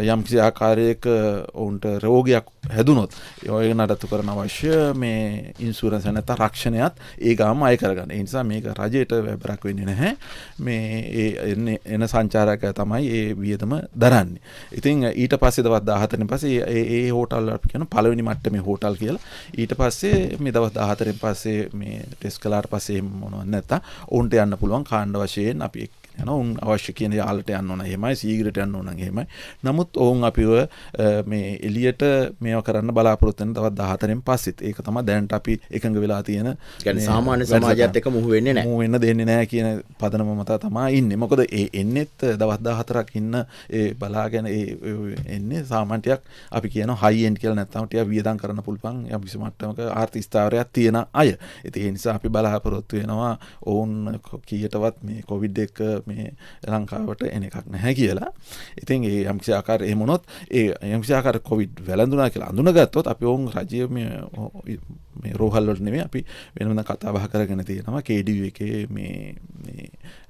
යම්කිසි ආකාරයක ඔවුන්ට රෝගයක් හැදුනොත් ඒ නඩත්තු කරන අවශ්‍ය මේ ඉන්ෂුරන්ස් නැත්නම් රක්ෂණයත් ඒ ගාම අය කරගන්න. ඒ නිසා මේක රජයට වැබරක් වෙන්නේ නැහැ. මේ එන සංචාරකයා තමයි ඒ වියදම දරන්නේ. ඉතින් ඊට පස්සේ දවස් 14න් පස්සේ ඒ හෝටල් අපි කියන පළවෙනි මට්ටමේ හෝටල් කියලා. ඊට පස්සේ මේ දවස් 14න් පස්සේ මේ ටෙස්ට් කළාට පස්සේ මොනවද නැත්තම් ඔවුන්ට යන්න පුළුවන් කාණ්ඩ වශයෙන් අපි උන් අවශ්‍ය කියන යාලට යන්න ඕන එහෙමයි සීග්‍රට යන්න ඕන එහෙමයි. නමුත් ඔවුන් අපිව මේ එළියට මේවා කරන්න බලාපොරොත්තු වෙන තවත් 14න් පස්සෙත් ඒක තමයි දැනට අපි එකඟ වෙලා තියෙන. කියන්නේ සාමාන්‍ය සමාජයත් එක්ක මුහු වෙන්නේ නැහැ. මුහු වෙන්න දෙන්නේ නැහැ කියන පදනම මත තමයි ඉන්නේ. මොකද ඒ එන්නෙත් දවස් 14ක් ඉන්න ඒ බලාගෙන ඒ එන්නේ සාමාන්‍යයක් අපි කියනවා හයි එන්ඩ් කියලා නැත්නම් ටික වියදම් කරන්න පුළුවන් යම් කිසි මට්ටමක ආර්ථික ස්ථාවරයක් තියෙන අය. ඉතින් ඒ නිසා අපි බලාපොරොත්තු වෙනවා ඔවුන් කීයටවත් මේ කොවිඩ් එක මේ ලංකාවට එන එකක් නැහැ කියලා. ඉතින් ඒ යම්කිසි ආකාර එහෙම වුණොත් ඒ යම්කිසි ආකාර කොවිඩ් වැළඳුනා කියලා අඳුනගත්තොත් අපි ඕන් රජයේ මේ රෝහල් වල නෙමෙයි අපි වෙනම කතා බහ කරගෙන තියෙනවා KDU එකේ මේ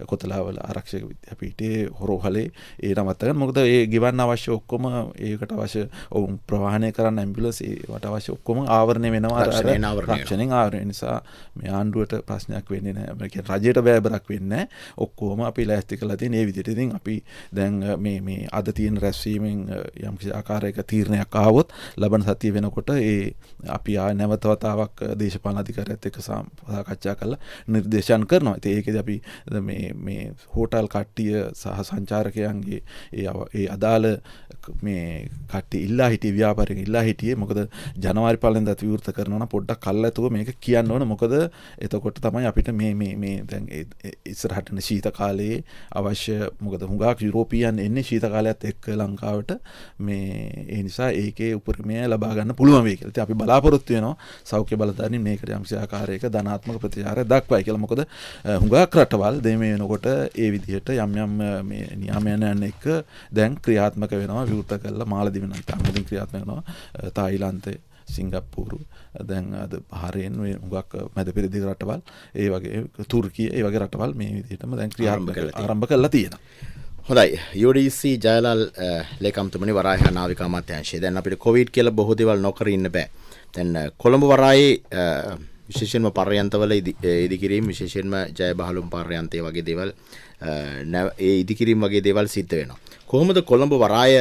කොතලාවල ආරක්ෂක විද්‍යාපීඨයේ රෝහලේ ඒ නමත් ගන්න. මොකද ඒ ගෙවන්න අවශ්‍ය ඔක්කොම ඒකට අවශ්‍ය ඔවුන් ප්‍රවාහනය කරන්න ඇම්බියුලන්ස් ඒවට අවශ්‍ය ඔක්කොම ආවරණය වෙනවා. රක්ෂණයෙන් ආවරණය නිසා මේ ආණ්ඩුවට ප්‍රශ්නයක් වෙන්නේ නැහැ. ඒ කියන්නේ රජයට බෑබරක් වෙන්නේ නැහැ. ඔක්කොම අපි ලෑස්ති කරලා තියෙන ඒ විදිහට. ඉතින් අපි දැන් මේ අද තියෙන රැස්වීමෙන් යම්කිසි ආකාරයක තීරණයක් ආවොත් ලබන සතිය වෙනකොට ඒ අපි නැවත වතාවක් දේශපාලන අධිකාරියත් එක්ක සාකච්ඡා කරලා නිර්දේශන කරනවා. ඉතින් ඒකෙදි අපි මේ හෝටල් කට්ටිය සහ සංචාරකයන්ගේ ඒ අදාළ මේ කට්ටිය ඉල්ලා හිටියේ ව්‍යාපාරික ඉල්ලා හිටියේ. මොකද ජනවාරි පළවෙනිදා විවෘත කරනවා නම් පොඩ්ඩක් කල්ැතුව මේක කියන්න ඕන. මොකද එතකොට තමයි අපිට මේ දැන් ඉස්සරහට යන ශීත කාලයේ අවශ්‍ය. මොකද හුඟක් යුරෝපියන් එන්නේ ශීත කාලයත් එක්ක ලංකාවට. මේ ඒ නිසා ඒකේ උපරිමය ලබා ගන්න පුළුවන් වෙයි කියලා. ඉතින් අපි බලාපොරොත්තු වෙනවා සෞඛ්‍ය බලධාරීන් මේකට යම්කිසි ආකාරයක ධනාත්මක ප්‍රතිචාරය දක්වයි කියලා. මොකද හුඟක් රටවල් දෙමේ වෙනකොට ඒ විදිහට යම් මේ නියමයන් එක්ක දැන් ක්‍රියාත්මක වෙනවා. විවෘත කරලා මාලදිව නැත්නම් අමුදින් ක්‍රියාත්මක වෙනවා. තායිලන්තේ සිංගප්පූරු දැන් අද බහරේන් හුඟක් මැද පෙරදිග රටවල් ඒ වගේ තුර්කිය ඒ වගේ රටවල් මේ විදිහටම දැන් ක්‍රියාත්මක ආරම්භ කරලා තියෙනවා. හොඳයි. UDC ජයලාල් ලේකම්තුමනි වරායහ නාවික අමාත්‍යාංශය. දැන් අපිට කොවිඩ් කියලා බොහෝ දේවල් නොකර ඉන්න බෑ. දැන් කොළඹ වරායේ විශේෂයෙන්ම පර්යන්තවල ඉදිකිරීම විශේෂයෙන්ම ජය බහලුම් පර්යන්තය වගේ දේවල් ඒ ඉදිකිරීම වගේ දේවල් සිද්ධ වෙනවා. කොහොමද කොළඹ වරාය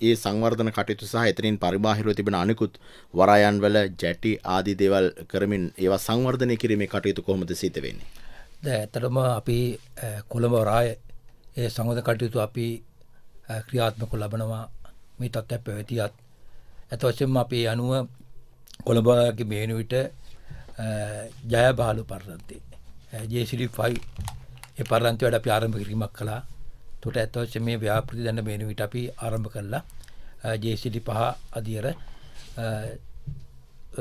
ඒ සංවර්ධන කටයුතු සහ එතනින් පරිබාහිරව තිබෙන අනිකුත් වරායන් වල ජැටි ආදී දේවල් කරමින් ඒවා සංවර්ධනය කිරීමේ කටයුතු කොහොමද සිද්ධ වෙන්නේ? දැන් ඇත්තටම අපි කොළඹ වරාය ඒ සංවර්ධන කටයුතු අපි ක්‍රියාත්මක ලබනවා. මේ තත්ත්වය පැවතියත් ඇත්ත වශයෙන්ම අපි අනුව කොළඹගේ මේන විට ජය බහලු පර්යන්තේ JCD5 ඒ පර්යන්තය වැඩ අපි ආරම්භ කිරීමක් කළා. ඒකට ඇත්ත වශයෙන්ම මේ ව්‍යාපෘති දැන් මේන විට අපි ආරම්භ කළා. JCD5 අධියර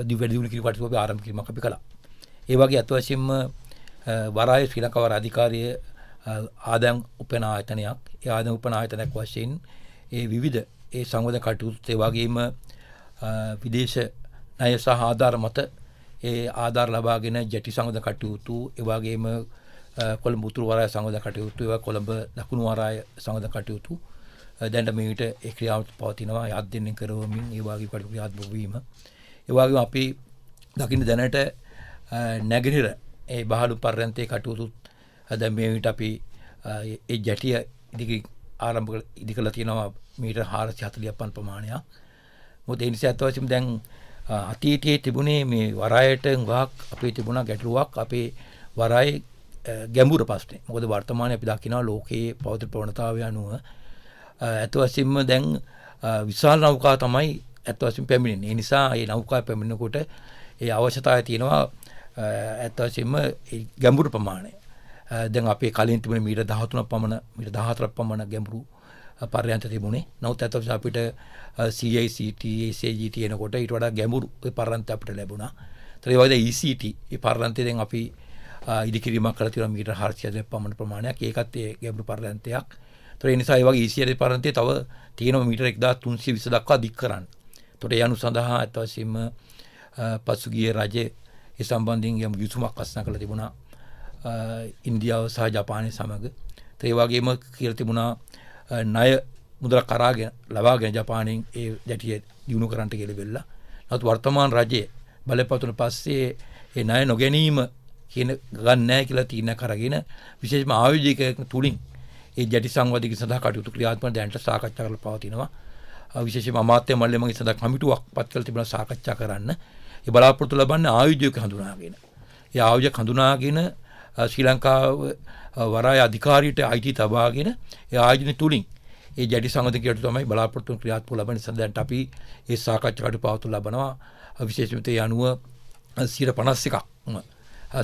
දිවැඩියුණු කිරීමට අපි ආරම්භ කිරීමක් අපි කළා. ඒ වගේ ඇත්ත වශයෙන්ම වරාය ශ්‍රී ලංකා වරාය අධිකාරිය ආදායම් උපයන ආයතනයක්. ඒ ආදායම් උපයන ආයතනයක් වශයෙන් ඒ විවිධ ඒ සංවර්ධන කටයුතු ඒ වගේම විදේශ ණය සහ ආධාර මත ඒ ආධාර ලබාගෙන ජැටි සංවර්ධන කටයුතු ඒ වගේම කොළඹ උතුරු වරාය සංවර්ධන කටයුතු ඒවා කොළඹ දකුණු වරාය සංවර්ධන කටයුතු දැන් මේකට ඒ ක්‍රියාවත් පවතිනවා යත් දෙන්නේ කරවමින් ඒ වගේ කටයුතු ක්‍රියාත්මක වීම ඒ වගේම අපි දකින්න දැනට නැගෙනහිර ඒ බහලු පර්යන්තයේ කටයුතු දැන් මේ විට අපි ඒ ජැටිය ආරම්භ ඉදිකලා තියෙනවා මීටර් 445 ප්‍රමාණයක්. මොකද ඒ නිසා අත්වශයෙන්ම දැන් අතීතයේ තිබුණේ මේ වරායට ගාක් අපේ තිබුණා ගැටලුවක් අපේ වරායේ ගැඹුර ප්‍රශ්නේ. මොකද වර්තමානයේ අපි දකිනවා ලෝකයේ පවතින ප්‍රවණතාවය අනුව අත්වශයෙන්ම දැන් විශාල නෞකා තමයි අත්වශයෙන්ම පැමිණෙන්නේ. ඒ නිසා මේ නෞකා පැමිණෙනකොට ඒ අවශ්‍යතාවය තියෙනවා අත්වශයෙන්ම ගැඹුරු ප්‍රමාණය. දැන් අපේ කලින් තිබුණේ මීටර් 13ක් පමණ මීටර් 14ක් පමණ ගැඹුරු පර්යන්ත තිබුණේ. නමුත් අතට අපිට CICT ACGT එනකොට ඊට වඩා ගැඹුරු පර්යන්ත අපිට ලැබුණා. ඒ වගේ ECT ඒ පර්යන්තය දැන් අපි ඉදිකිරීමක් කරලා තියෙනවා මීටර් 400 පමණ ප්‍රමාණයක්. ඒකත් ඒ ගැඹුරු පර්යන්තයක්. ඒ නිසා ඒ වගේ ECT පර්යන්තය තව තියෙනවා මීටර් 1320 දක්වා දික් කරන්න. ඒතකොට ඒ අනු සඳහා අතවශයෙන්ම පසුගිය රජයේ ඒ සම්බන්ධයෙන් යම් යුතුයමක් අස්නා කරලා තිබුණා. ඉන්දියාව සහ ජපානය සමග. ඒ වගේම කියලා තිබුණා ණය මුදලක් කරාගෙන ලබාගෙන ජපානයෙන් ඒ ජැටිය දිනු කරන්නට කියලා වෙලා. නමුත් වර්තමාන රජයේ බලපෑතුන පස්සේ ඒ ණය නොගැනීම කියන ගන්න නැහැ කියලා තීරණ කරගෙන විශේෂයෙන්ම ආයෝජකයෙක් තුලින් ඒ ජැටි සංවාදික සඳහා කටයුතු ක්‍රියාත්මක දැනට සාකච්ඡා කරලා පවතිනවා. විශේෂයෙන්ම අමාත්‍ය මණ්ඩලය මගින් සඳහා කමිටුවක් පත් කරලා තිබුණා සාකච්ඡා කරන්න. ඒ බලාපොරොත්තු ලබන්නේ ආයෝජක හඳුනාගෙන. ඒ ආයෝජක හඳුනාගෙන ශ්‍රී ලංකාව වරාය අධිකාරියට අයිති තබාගෙන ඒ ආයෝජන තුලින් ඒ ජැටි සංවර්ධනයට තමයි බලාපොරොත්තු ක්‍රියාත්මක ලබන සඳහන් අපි ඒ සාකච්ඡාවට පවතු ලබනවා. විශේෂයෙන්ම ඒ අනුව 51ක්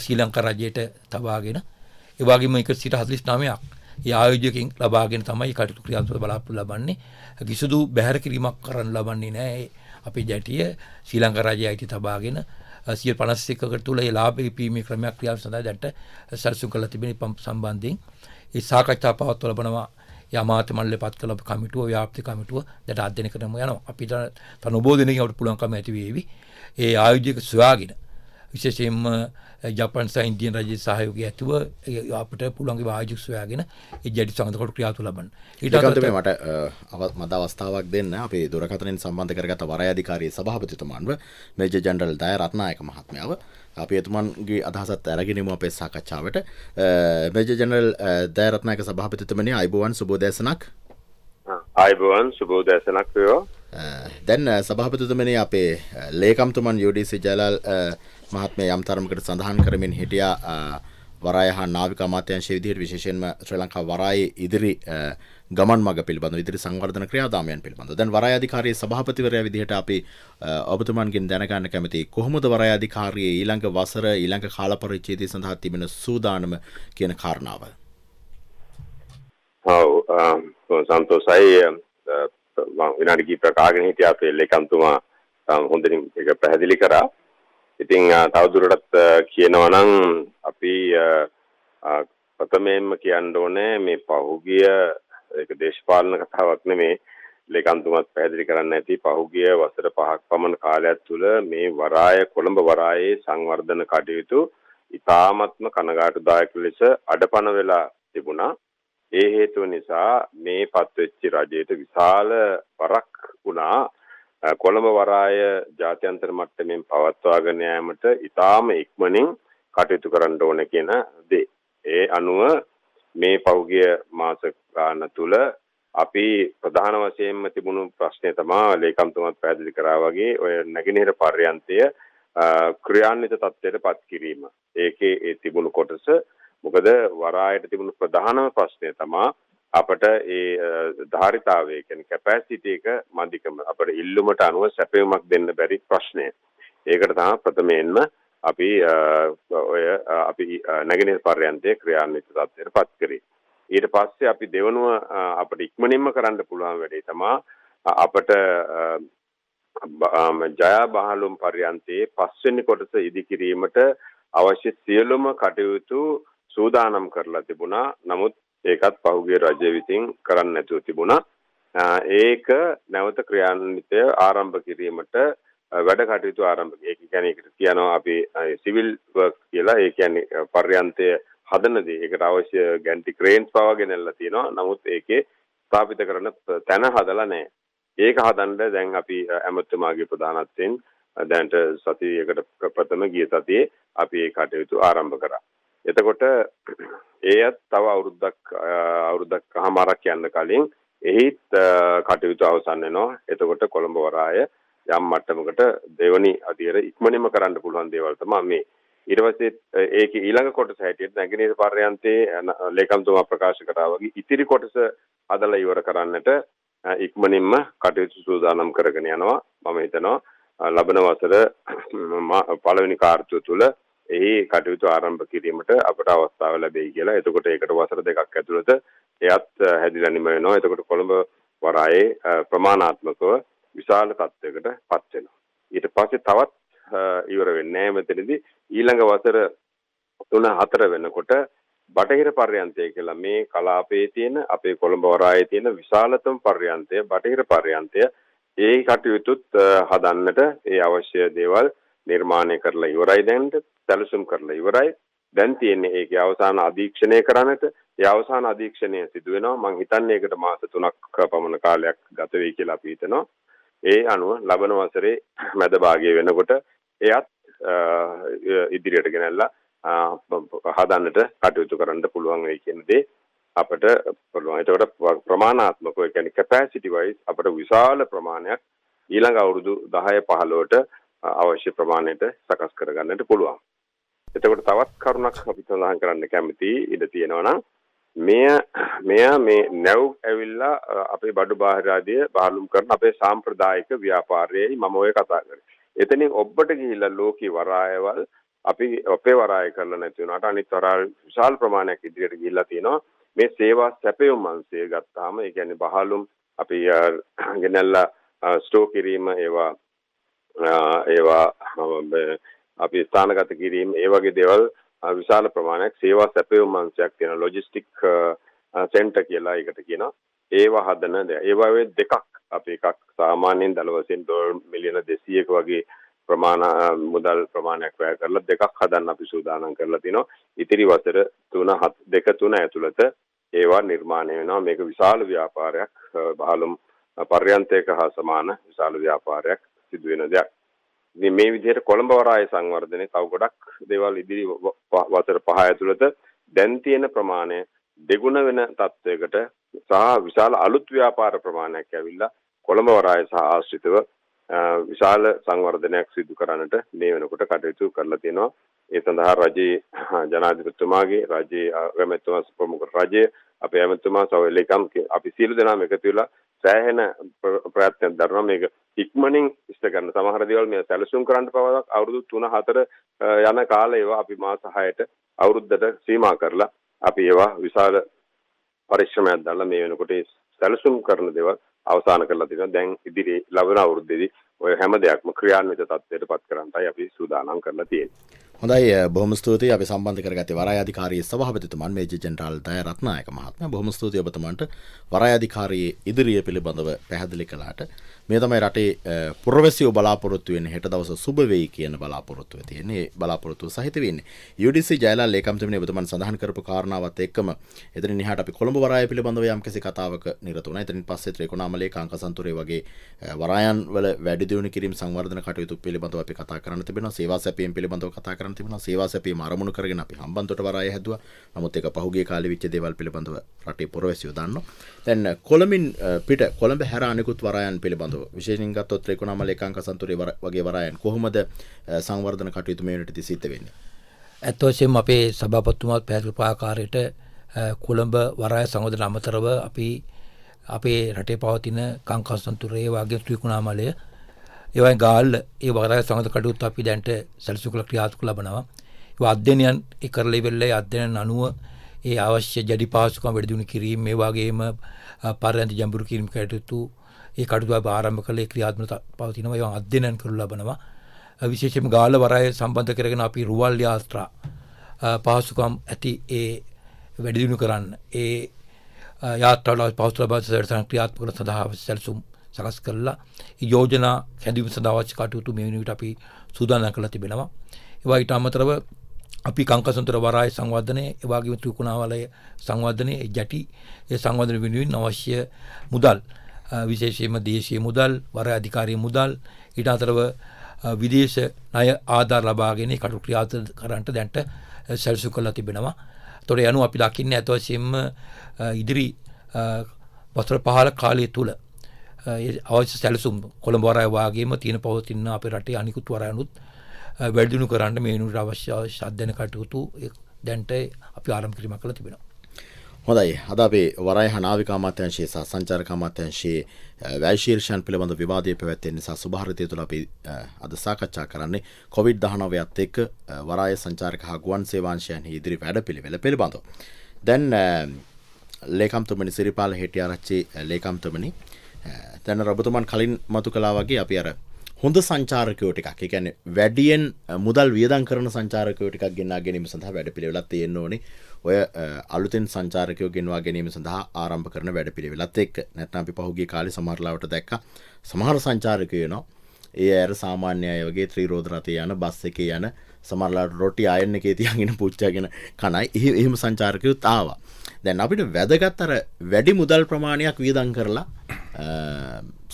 ශ්‍රී ලංකා රජයට තබාගෙන ඒ වගේම 149ක් ඒ ආයෝජකයන් ලබාගෙන තමයි කටයුතු ක්‍රියාත්මක බලාපොරොත්තු ලබන්නේ. කිසිදු බැහැර කිරීමක් කරන්න ලබන්නේ නැහැ. අපේ ජැටිය ශ්‍රී ලංකා රජයේ අයිති තබාගෙන 51කට තුල ඒ ලාභ ඉපීමේ ක්‍රමයක් ක්‍රියාව සඳහා දැන්ට සැලසුම් කරලා තිබෙන සම්බන්ධයෙන් ඒ සාකච්ඡා පවත්ව ලබනවා. ඒ අමාත්‍ය මණ්ඩලය පත් කළ කමිටුව ව්‍යාප්ති කමිටුව දැන් අධ්‍යයනය කරනම යනවා. අපිට තන ඔබෝ දෙනෙකුට පුළුවන්කම ඇති වේවි. ඒ ආයෝජක සොයාගෙන විශේෂයෙන්ම ජපාන් සහ ඉන්දියන් රජයේ සහයෝගය ඇතුව අපිට පුළුවන් ආයෝජක සොයාගෙන ඒ ජැටි සංගතකට ක්‍රියාත්මක ලබන්න. ඊට අමතරව මට අවස්ථාවක් දෙන්න අපේ දුරකථනයෙන් සම්බන්ධ කරගත්ත වරාය අධිකාරියේ සභාපතිතුමන්ව මේජර් ජෙනරල් දය රත්නායක මහත්මයාව අපි එතුමන්ගේ අදහසත් අරගෙන ඉමු අපේ සාකච්ඡාවට. මේජර් ජෙනරල් දය රත්නායක සභාපතිතුමනි අයබෝවන් සුබෝදෑසනක්. අයබෝවන් සුබෝදෑසනක් වේවා. දැන් සභාපතිතුමනි අපේ ලේකම්තුමන් UDC ජයලාල් මහත්මයා යම් තරමකට සඳහන් කරමින් හිටියා වරාය හා නාවික අමාත්‍යාංශයේ විදිහට විශේෂයෙන්ම ශ්‍රී ලංකා වරායේ ඉදිරි ගමන් මඟ පිළිබඳව ඉදිරි සංවර්ධන ක්‍රියාදාමයන් පිළිබඳව. දැන් වරාය අධිකාරියේ සභාපතිවරයා විදිහට අපි ඔබතුමන්ගෙන් දැනගන්න කැමතියි කොහොමද වරාය අධිකාරියේ ඊළඟ වසර ඊළඟ කාල පරිච්ඡේදය සඳහා තිබෙන සූදානම කියන කාරණාව. සන්තෝෂයි විනාඩි කිහිපයක් ආගෙන හිටියා අපේ ලේකම්තුමා හොඳින් ඒක පැහැදිලි කරා. ඉතින් තවදුරටත් කියනවා නම් අපි ප්‍රථමයෙන්ම කියන්න ඕනේ මේ පහුගිය ඒක දේශපාලන කතාවක් නෙමෙයි ලේකම්තුමාත් පැහැදිලි කරන්න ඇති පහුගිය වසර 5ක් පමණ කාලයක් තුළ මේ වරාය කොළඹ වරායේ සංවර්ධන කටයුතු ඉතාමත්ම කනගාටුදායක ලෙස අඩපණ වෙලා තිබුණා. ඒ හේතුව නිසා මේ පත්වෙච්ච රජයට විශාල වරක් වුණා කොළඹ වරාය ජාත්‍යන්තර මට්ටමින් පවත්වාගෙන යාමට ඉතාම ඉක්මනින් කටයුතු කරන්න ඕන කියන දේ. ඒ අනුව මේ පෞගිය මාස ගාන තුල අපි ප්‍රධාන වශයෙන්ම තිබුණු ප්‍රශ්නය තමයි ලේකම්තුමත් පැහැදිලි කරා වගේ ඔය නැගෙනහිර පර්යන්තය ක්‍රියාන්විත තත්ත්වයට පත් කිරීම. ඒකේ ඒ තිබුණු කොටස මොකද වරායට තිබුණු ප්‍රධානම ප්‍රශ්නය තමයි අපට ඒ ධාරිතාවය කියන්නේ කැපැසිටි එක මදිකම අපේ ඉල්ලුමට අනුව සැපයුමක් දෙන්න බැරි ප්‍රශ්නය. ඒකට තමයි ප්‍රථමයෙන්ම අපි නැගෙනහිර පර්යන්තයේ ක්‍රියාන්විත තත්ත්වයට පත් කරේ. ඊට පස්සේ අපි දෙවනුව අපිට ඉක්මනින්ම කරන්න පුළුවන් වැඩේ තමයි අපට ජය බහලුම් පර්යන්තයේ පස්වෙනි කොටස ඉදිකිරීමට අවශ්‍ය සියලුම කටයුතු සූදානම් කරලා තිබුණා. නමුත් ඒකත් පහුගිය රජය විසින් කරන්න නැතුව තිබුණා. ඒක නැවත ක්‍රියාන්විතය ආරම්භ කිරීමට වැඩ කටයුතු ආරම්භ. ඒක කියන්නේ ඒකට කියනවා අපි සිවිල් වර්ක් කියලා. ඒ කියන්නේ පර්යන්තය හදන දේ. ඒකට අවශ්‍ය ගැන්ටි ක්‍රේන්ස් පවා ගෙනල්ලා තියෙනවා. නමුත් ඒකේ ස්ථාපිත කරන තැන හදලා නැහැ. ඒක හදන්න දැන් අපි ඇමතුමාගේ ප්‍රධානත්වයෙන් දැන්ට සතියකට ප්‍රථම ගිය සතියේ අපි ඒ කටයුතු ආරම්භ කරා. එතකොට ඒත් තව අවුරුද්දක් කමාරක් යන්න කලින් එහිත් කටයුතු අවසන් වෙනවා. එතකොට කොළඹ වරාය යම් මට්ටමකට දෙවනි අධියර ඉක්මනින්ම කරන්න පුළුවන් දේවල් තමයි මේ. ඊට පස්සේ ඒකේ ඊළඟ කොටස හැටියට නැගෙනහිර පර්යන්තයේ ලේකම්තුමා ප්‍රකාශ කරා වගේ ඉතිරි කොටස අදලා ඉවර කරන්නට ඉක්මනින්ම කටයුතු සූදානම් කරගෙන යනවා. මම හිතනවා ලබන වසර පළවෙනි කාර්යය තුල එහි කටයුතු ආරම්භ කිරීමට අපට අවස්ථාව ලැබෙයි කියලා. එතකොට ඒකට වසර දෙකක් ඇතුළත එයත් හැදිලා නිම වෙනවා. එතකොට කොළඹ වරායේ ප්‍රමාණාත්මකව විශාල තත්ත්වයකට පත් වෙනවා. ඊට පස්සේ තවත් ඉවර වෙන්නේ නැහැ මෙතනදී. ඊළඟ වසර 3-4 වෙනකොට බටහිර පර්යන්තය කියලා මේ කලාපයේ තියෙන අපේ කොළඹ වරායේ තියෙන විශාලතම පර්යන්තය බටහිර පර්යන්තය ඒ කටයුතුත් හදන්නට ඒ අවශ්‍ය දේවල් නිර්මාණය කරලා ඉවරයි. දැන් සැලසුම් කරලා ඉවරයි. දැන් තියෙන්නේ ඒකේ අවසාන අධීක්ෂණය කරන්නට. ඒ අවසාන අධීක්ෂණය සිදු වෙනවා. මම හිතන්නේ ඒකට මාස 3ක් පමණ කාලයක් ගත වෙයි කියලා අපි හිතනවා. ඒ අනුව ලබන වසරේ මැද භාගයේ වෙනකොට එයත් ඉදිරියට ගෙනල්ලා හදන්නට කටයුතු කරන්න පුළුවන් වෙයි කියන දේ අපිට පුළුවන්. ඒකට ප්‍රමාණාත්මකව ඒ කියන්නේ කැපැසිටි වයිස් අපිට විශාල ප්‍රමාණයක් ඊළඟ අවුරුදු 10-15ට අවශ්‍ය ප්‍රමාණයට සකස් කරගන්නට පුළුවන්. එතකොට තවත් කරුණක් අපි සඳහන් කරන්න කැමතියි ඉඳ තියෙනවා නම් මෙය මේ නැව් ඇවිල්ලා අපේ බඩු බාහිර ආදී බාලුම් කරන අපේ සාම්ප්‍රදායික ව්‍යාපාරයයි මම ඔය කතා කරේ. එතනින් ඔබට ගිහිල්ලා ලෝකේ වරායවල් අපි අපේ වරාය කරලා නැති වුණාට අනිත් වරාය විශාල ප්‍රමාණයක් ඉදිරියට ගිහිල්ලා තියෙනවා. මේ සේවා සැපයුම් අංශය ගත්තාම ඒ කියන්නේ බහලුම් අපි ගෙනල්ලා ස්ටෝ කිරීම ඒවා අපි ස්ථානගත කිරීම ඒ වගේ දේවල් විශාල ප්‍රමාණයක් සේවා සැපයුම් අංශයක් තියෙන ලොජිස්ටික් සෙන්ටර් කියලා ඒකට කියනවා. ඒවා හදන ඒවා දෙකක් අපි එකක් සාමාන්‍යයෙන් දල වශයෙන් ඩොලර් මිලියන 200ක වගේ මුදල් ප්‍රමාණයක් වැය කරලා දෙකක් හදන්න අපි සූදානම් කරලා තිනවා. ඉතිරි වසර 2-3 ඇතුළත ඒවා නිර්මාණය වෙනවා. මේක විශාල ව්‍යාපාරයක්. බහලුම් පර්යන්තයක හා සමාන විශාල ව්‍යාපාරයක් සිදු වෙන දෙයක්. මේ විදිහට කොළඹ වරාය සංවර්ධනයේ තව ගොඩක් දේවල් ඉදිරි වසර 5 ඇතුළත දැන් තියෙන ප්‍රමාණය දෙගුණ වෙන තත්වයකට සහ විශාල අලුත් ව්‍යාපාර ප්‍රමාණයක් ඇවිල්ලා කොළඹ වරාය සහ ආශ්‍රිතව විශාල සංවර්ධනයක් සිදු කරන්නට මේ වෙනකොට කටයුතු කරලා තියෙනවා. ඒ සඳහා රජයේ ජනාධිපතිතුමාගේ රජයේ ඇමතුමා ප්‍රමුඛ රජයේ අපේ ඇමතුමා සවලේකම් අපි සියලු දෙනාම එකතු වෙලා සෑහෙන ප්‍රයත්නයක් දරනවා. මේක ඉක්මනින් ඉෂ්ට කරන සමහර දේවල් මේ සැලසුම් කරන්න පවක් අවුරුදු 3-4 යන කාලේ ඒවා අපි මාස 6ට අවුරුද්දට සීමා කරලා අපි ඒවා විශාල පරිශ්‍රමයක් දාලා මේ වෙනකොට සැලසුම් කරන දේවල් අවසන් කරලා තියෙනවා. දැන් ඉදිරි ලබන අවුරුද්දේදී ඔය හැම දෙයක්ම ක්‍රියාන්විත තත්ත්වයට පත් කරන්නයි අපි සූදානම් කරලා තියෙන්නේ. හොඳයි, බොහොම ස්තුතියි. අපි සම්බන්ධ කරගත්තේ වරාය අධිකාරියේ සභාපතිතුමන් මේජර් ජෙනරාල් දය රත්නායක මහත්මයා. බොහොම ස්තුතියි ඔබතුමන්ට වරාය අධිකාරියේ ඉදිරිය පිළිබඳව පැහැදිලි කළාට. මේ තමයි රටේ පුරවැසියෝ බලාපොරොත්තු වෙන්නේ හෙට දවස සුබ වෙයි කියන බලාපොරොත්තුව තියෙන්නේ. බලාපොරොත්තුව සහිත වෙන්නේ. UDC ජයලාල් ලේකම්තුමනි ඔබතුමන් සඳහන් කරපු කාරණාවත් එක්කම එතනින් එහාට අපි කොළඹ වරාය පිළිබඳව යම්කිසි කතාවක නිරත වුණා. එතනින් පස්සේ ත්‍රිකුණාමලයේ කාංකසන්තුරේ වගේ වරායන් වල වැඩි දියුණු කිරීම සංවර්ධන කටයුතු පිළිබඳව අපි කතා කරන්න තිබෙනවා. සේවා සැපීම් පිළිබඳව කතා කරන්න තිබෙනවා. සේවා සැපීම අරමුණු කරගෙන අපි හම්බන්තොට වරාය හැදුවා. නමුත් ඒක පහුගිය කාලේ වෙච්ච දේවල් පිළිබඳව රටේ පුරවැසියෝ දන්නවා. දැන් කොළඹින් පිට කොළඹ හැර අනිකුත් වරායන් පිළිබඳව විශේෂයෙන් ගත්තොත් ත්‍රිකුණාමලයේ කාංකසන්තුරේ වගේ වරායන් කොහොමද සංවර්ධන කටයුතු මේ වෙනටදී සිද්ධ වෙන්නේ? ඇත්ත වශයෙන්ම අපේ සභාපතිතුමාත් පැහැදිලි ආකාරයට කොළඹ වරාය සංවර්ධන අමතරව අපි අපේ රටේ පවතින කාංකසන්තුරේ වගේ ත්‍රිකුණාමලය ඒවයි ගාල්ල ඒ වරාය සංවර්ධන කටයුතු අපි දැන්ට සැලසුම් කළ ක්‍රියාත්මක ලබනවා. ඒ අධ්‍යයනයන් කරලා ඉවරලා අධ්‍යයන අනුව ඒ අවශ්‍ය ජඩි පහසුකම් වැඩි දියුණු කිරීම මේ වගේම පර්යන්ත ජඹුරු කිරීම කටයුතු ඒ කටයුතු ආරම්භ කළේ ක්‍රියාත්මක පවතිනවා. ඒවා අධ්‍යයනයන් කරලා ලබනවා. විශේෂයෙන්ම ගාල්ල වරාය සම්බන්ධ කරගෙන අපි රුවල් යාත්‍රා පහසුකම් ඇති ඒ වැඩි දියුණු කරන්න ඒ යාත්‍රාවල පහසු ලබා සැලසුම් ක්‍රියාත්මක කරන සඳහා අවශ්‍ය සැලසුම් සකස් කරලා යෝජනා හැඳින්වීම සඳහා අවශ්‍ය කටයුතු මේ වෙනුවට අපි සූදානම් කරලා තිබෙනවා. ඒ වගේට අමතරව අපි කංකසන්තර වරාය සංවර්ධනය, ඒ වගේම ත්‍රිකුණාවලය සංවර්ධනය, ජැටි ඒ සංවර්ධන වෙනුවෙන් අවශ්‍ය මුදල් විශේෂයෙන්ම දේශීය මුදල්, වරාය අධිකාරිය මුදල්, ඊට අතරව විදේශ ණය ආධාර ලබාගෙන කටයුතු ක්‍රියාත්මක කරන්නට දැන්ට සැලසුම් කරලා තිබෙනවා. ඒතොර යනු අපි දකින්නේ අත වශයෙන්ම ඉදිරි වසර 15 කාලය තුල අවශ්‍ය සැලසුම් කොළඹ වරාය වාගේම තියෙන පවතින අපේ රටේ අනිකුත් වරායනුත් වැඩි දියුණු කරන්න මේ වෙනුවට අවශ්‍ය අධ්‍යයන කටයුතු දැන්ට අපි ආරම්භ කිරීමක් කළා තිබෙනවා. හොඳයි. අද අපේ වරාය හා නාවික අමාත්‍යාංශයේ සහ සංචාරක අමාත්‍යාංශයේ වැය ශීර්ෂයන් පිළිබඳ විවාදයේ පැවැත්වෙන නිසා සුභාරතය තුළ අපි අද සාකච්ඡා කරන්නේ COVID-19ත් එක්ක වරාය සංචාරක හා ගුවන් සේවාංශයන්හි ඉදිරි වැඩපිළිවෙල පිළිබඳව. දැන් ලේකම්තුමනි සිරිපාල හෙටිආරච්චි ලේකම්තුමනි, දැන් ඔබතුමන් කලින් මතු කළා වගේ අපි අර හොඳ සංචාරකයෝ ටිකක්, ඒ කියන්නේ වැඩියෙන් මුදල් වියදම් කරන සංචාරකයෝ ටිකක් ගෙන්වා ගැනීම සඳහා වැඩපිළිවෙලක් තියෙන්න ඕනේ. ඔය අලුතෙන් සංචාරකයෝ ගෙන්වා ගැනීම සඳහා ආරම්භ කරන වැඩපිළිවෙලත් එක්ක. නැත්නම් අපි පහුගිය කාලේ සමහරලාවට දැක්කා සමහර සංචාරකයෝ එනවා. ඒ අය සාමාන්‍ය අය වගේ ත්‍රිරෝද රථයේ යන, බස් එකේ යන, සමහරලාට රොටි ආයන් එකේ තියාගෙන පුච්චාගෙන කනයි. එහෙම සංචාරකයෝත් ආවා. දැන් අපිට වැදගත් අර වැඩි මුදල් ප්‍රමාණයක් වියදම් කරලා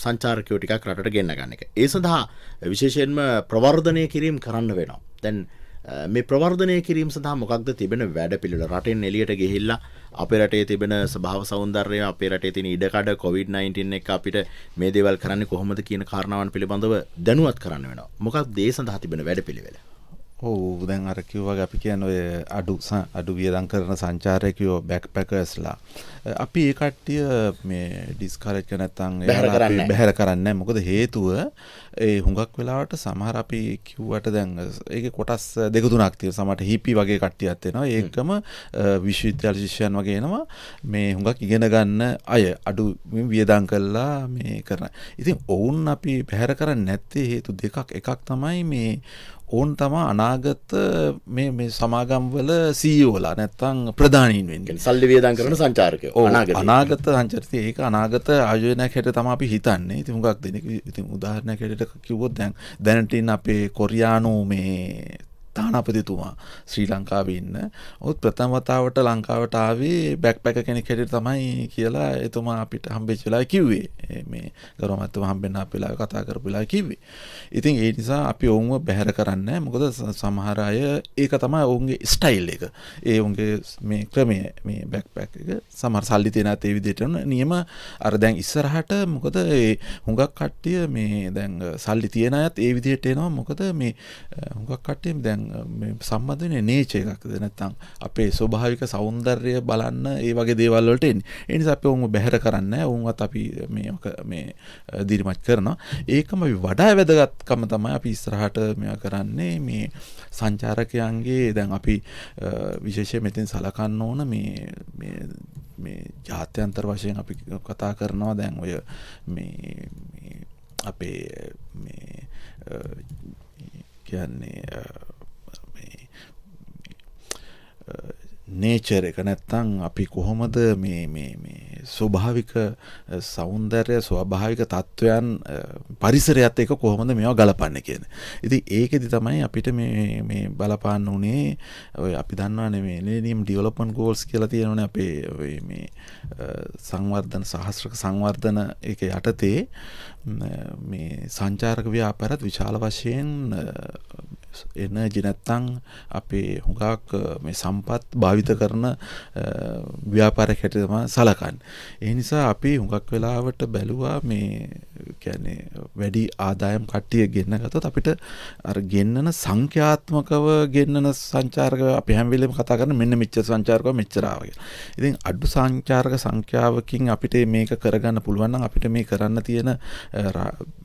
සංචාරකයෝ ටිකක් රටට ගෙන්න ගන්න එක. ඒ සඳහා විශේෂයෙන්ම ප්‍රවර්ධනය කිරීම කරන්න වෙනවා. දැන් මේ ප්‍රවර්ධනය කිරීම සඳහා මොකක්ද තිබෙන වැඩපිළිවෙල? රටෙන් එළියට ගිහිල්ලා අපේ රටේ තිබෙන ස්වභාව සෞන්දර්යය, අපේ රටේ තියෙන ඉඩකඩ, COVID-19 එක අපිට මේ දේවල් කරන්නේ කොහොමද කියන කාරණාවන් පිළිබඳව දැනුවත් කරන්න වෙනවා. මොකක්ද ඒ සඳහා තිබෙන වැඩපිළිවෙල? ඔව්, දැන් අර කිව්වා අපි කියන්නේ ඔය අඩු වියදම් කරන සංචාරකයෝ බෑක්පැකර්ස්ලා අපි ඒ කට්ටිය මේ ඩිස්කරේජ් කර නැත්නම් බැහැර කරන්නේ. මොකද හේතුව ඒ හුඟක් වෙලාවට සමහර අපි කිව්වට දැන් ඒකේ කොටස් දෙක තුනක් තියෙනවා. සමහරට හිපි වගේ කට්ටියක් එනවා. ඒකම විශ්වවිද්‍යාල ශිෂ්‍යයන් වගේ එනවා. මේ හුඟක් ඉගෙන ගන්න අය අඩු වියදම් කළා මේ කරන. ඉතින් ඔවුන් අපි බැහැර කරන්නේ නැත්තේ හේතු දෙකක්. එකක් තමයි මේ ඕන් තමයි අනාගත මේ සමාගම්වල CEO ලා නැත්තම් ප්‍රධානීන් වෙන්නේ. සල්ලි වියදම් කරන සංචාරකයෝ. අනාගත සංචාරකය ඒක අනාගත ආයෝජනයක් හැටියට තමයි අපි හිතන්නේ. ඉතින් හුඟක් දෙනෙක් ඉතින් උදාහරණයක් හැටියට කිව්වොත් දැනට ඉන්න අපේ කොරියානු මේ තානාපතිතුමා ශ්‍රී ලංකාවේ ඉන්න. ඔහුත් ප්‍රථම වතාවට ලංකාවට ආවේ බෑක්පැකර් කෙනෙක් හැටියට තමයි කියලා එතුමා අපිට හම්බෙච්ච වෙලාවේ කිව්වේ. මේ ගෞරවමත්තුමා හම්බෙන්න අපේ වෙලාවේ කතා කරපු වෙලාවේ කිව්වේ. ඉතින් ඒ නිසා අපි ඔවුන්ව බැහැර කරන්නේ නැහැ. මොකද සමහර අය ඒක තමයි ඔවුන්ගේ ස්ටයිල් එක. ඒ ඔවුන්ගේ මේ ක්‍රමය මේ බෑක්පැක් එක සමහර සල්ලි තියන අය ඒ විදිහට නියම අර දැන් ඉස්සරහට මොකද ඒ හුඟක් කට්ටිය මේ දැන් සල්ලි තියන අයත් ඒ විදිහට එනවා. මොකද මේ හුඟක් කට්ටිය දැන් මේ සම්බන්ධ වෙන්නේ නේචර් එකක්ද නැත්නම් අපේ ස්වභාවික සෞන්දර්යය බලන්න ඒ වගේ දේවල් වලට එන්නේ. ඒ නිසා අපි උන්ව බැහැර කරන්නේ නැහැ. උන්වත් අපි මේ දිරිමත් කරනවා. ඒකම වඩා වැදගත්කම තමයි අපි ඉස්සරහට මේවා කරන්නේ මේ සංචාරකයන්ගේ දැන් අපි විශේෂයෙන් මෙතෙන් සලකන්න ඕන මේ ජාත්‍යන්තර වශයෙන් අපි කතා කරනවා දැන් ඔය මේ අපේ මේ කියන්නේ නේචර් එක නැත්තම් අපි කොහොමද මේ ස්වභාවික සෞන්දර්ය ස්වභාවික තත්වයන් පරිසරයත් එක්ක කොහොමද මේවා ගලපන්නේ කියන. ඉතින් ඒකෙදි තමයි අපිට මේ බලපාන්න උනේ ඔය අපි දන්නවනේ මේ මිලෙනියම් ඩෙවලොප්මන්ට් ගෝල්ස් කියලා තියෙනවනේ අපේ මේ සංවර්ධන සහස්‍රක සංවර්ධන ඒක යටතේ මේ සංචාරක ව්‍යාපාරත් විශාල වශයෙන් එනර්ජි නැත්තම් අපේ හුඟක් මේ සම්පත් භාවිත කරන ව්‍යාපාරයක් හැටියට තමයි සලකන්නේ. ඒ නිසා අපි හුඟක් වෙලාවට බැලුවා මේ කියන්නේ වැඩි ආදායම් කට්ටිය ගෙන්න ගත්තොත් අපිට අර ගෙන්නන සංඛ්‍යාත්මකව ගෙන්නන සංචාරක අපි හැම වෙලෙම කතා කරන මෙන්න මෙච්චර සංචාරකව මෙච්චර ආවා කියලා. ඉතින් අඩු සංචාරක සංඛ්‍යාවකින් අපිට මේක කරගන්න පුළුවන් නම් අපිට මේ කරන්න තියෙන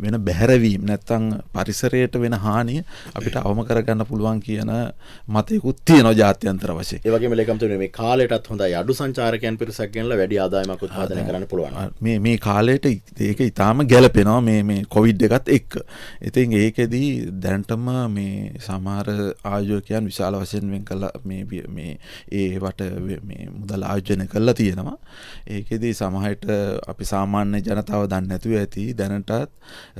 වෙන බැහැරවීම නැත්තම් පරිසරයට වෙන හානිය අපිට අවම කරගන්න පුළුවන් කියන මතයකුත් තියෙනවා ජාත්‍යන්තර වශයෙන්. ඒ වගේම ලේකම්තුමනි මේ කාලයටත් හොඳයි අඩු සංචාරකයන් පිරිසක් ගෙනලා වැඩි ආදායමක් උත්පාදනය කරන්න පුළුවන්. මේ කාලයට ඒක ඉතාම ගැලපෙනවා මේ කොවිඩ් එකත් එක්ක. ඉතින් ඒකෙදී දැනටම මේ සමහර ආයෝජකයන් විශාල වශයෙන් වෙන් කළා මේ ඒවට මේ මුදල් ආයෝජනය කරලා තියෙනවා. ඒකෙදී සමහරට අපි සාමාන්‍ය ජනතාව දන්නේ නැතුව ඇති දැනටත්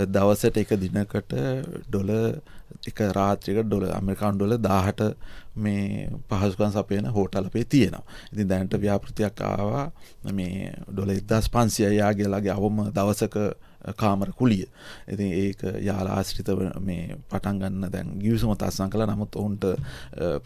දවසට එක දිනකට ඩොලර් එක රාත්‍රියකට ඇමරිකානු ඩොලර් 18 මේ පහසුකම් සපයන හෝටල් අපේ තියෙනවා. ඉතින් දැනට ව්‍යාපෘතියක් ආවා මේ ඩොලර් 1500යි යාගේලාගේ අවම දවසක කාමර කුලිය. ඉතින් ඒක යාලා ආශ්‍රිත මේ පටන් ගන්න දැන් ගිවිසුම තස්සම් කළා. නමුත් ඔවුන්ට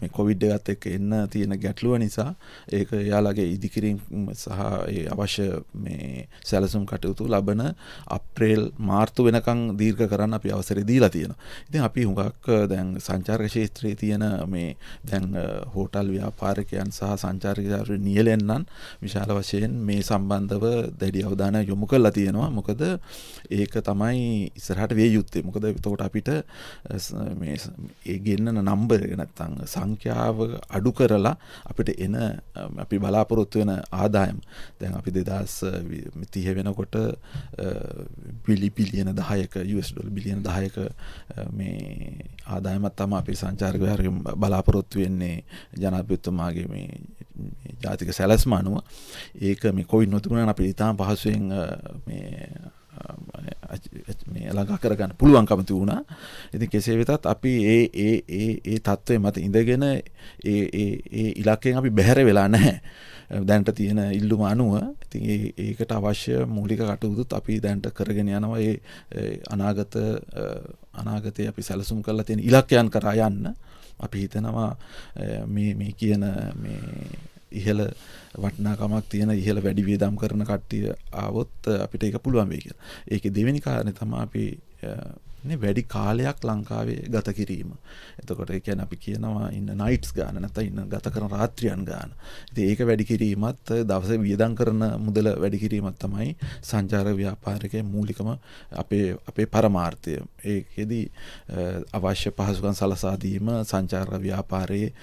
මේ කොවිඩ් එකත් එක්ක එන්න තියෙන ගැටලුව නිසා ඒක යාලාගේ ඉදිකිරීම සහ ඒ අවශ්‍ය මේ සැලසුම් කටයුතු ලබන අප්‍රේල් මාර්තු වෙනකන් දීර්ඝ කරන්න අපි අවසරය දීලා තියෙනවා. ඉතින් අපි හුඟක් දැන් සංචාරක ක්ෂේත්‍රයේ තියෙන මේ දැන් හෝටල් ව්‍යාපාරිකයන් සහ සංචාරක නියැලෙන්නන් විශාල වශයෙන් මේ සම්බන්ධව දැඩි අවධානය යොමු කරලා තියෙනවා. මොකද ඒක තමයි ඉස්සරහට විය යුත්තේ. මොකද එතකොට අපිට මේ ඒ ගෙන්නන නම්බර් එක නැත්තම් සංඛ්‍යාව අඩු කරලා අපිට එන අපි බලාපොරොත්තු වෙන ආදායම දැන් අපි 2030 වෙනකොට බිලියන 10ක US ඩොලර් බිලියන 10ක මේ ආදායමක් තමයි අපි සංචාරක විහාරයෙන් බලාපොරොත්තු වෙන්නේ ජනාධිපතිතුමාගේ මේ ජාතික සැලැස්ම අනුව. ඒක මේ කොවිඩ් නොතිබුණා නම් අපිට ඉතාම පහසුවෙන් මේ ළඟා කරගන්න පුළුවන්කම තිබුණා. ඉතින් කෙසේ වෙතත් අපි ඒ තත්ත්වයේ මත ඉඳගෙන ඒ ඉලක්කයෙන් අපි බැහැර වෙලා නැහැ. දැනට තියෙන ඉල්ලුම අනුව ඉතින් ඒකට අවශ්‍ය මූලික කටයුතුත් අපි දැනට කරගෙන යනවා. ඒ අනාගතයේ අපි සැලසුම් කරලා තියෙන ඉලක්කයන් කරා යන්න අපි හිතනවා මේ කියන මේ ඉහළ වටිනාකමක් තියෙන ඉහළ වැඩි වියදම් කරන කට්ටිය ආවොත් අපිට ඒක පුළුවන් වෙයි කියලා. ඒකේ දෙවෙනි කාරණේ තමයි අපි වැඩි කාලයක් ලංකාවේ ගත කිරීම. එතකොට ඒ කියන්නේ අපි කියනවා ඉන්න නයිට්ස් ගන්න නැත්නම් ඉන්න ගත කරන රාත්‍රියන් ගන්න. ඉතින් ඒක වැඩි කිරීමත් දවසේ වියදම් කරන මුදල වැඩි කිරීමත් තමයි සංචාර ව්‍යාපාරිකයේ මූලිකම අපේ පරමාර්ථය. ඒකෙදි අවශ්‍ය පහසුකම් සලසා දීම සංචාර ව්‍යාපාරයේ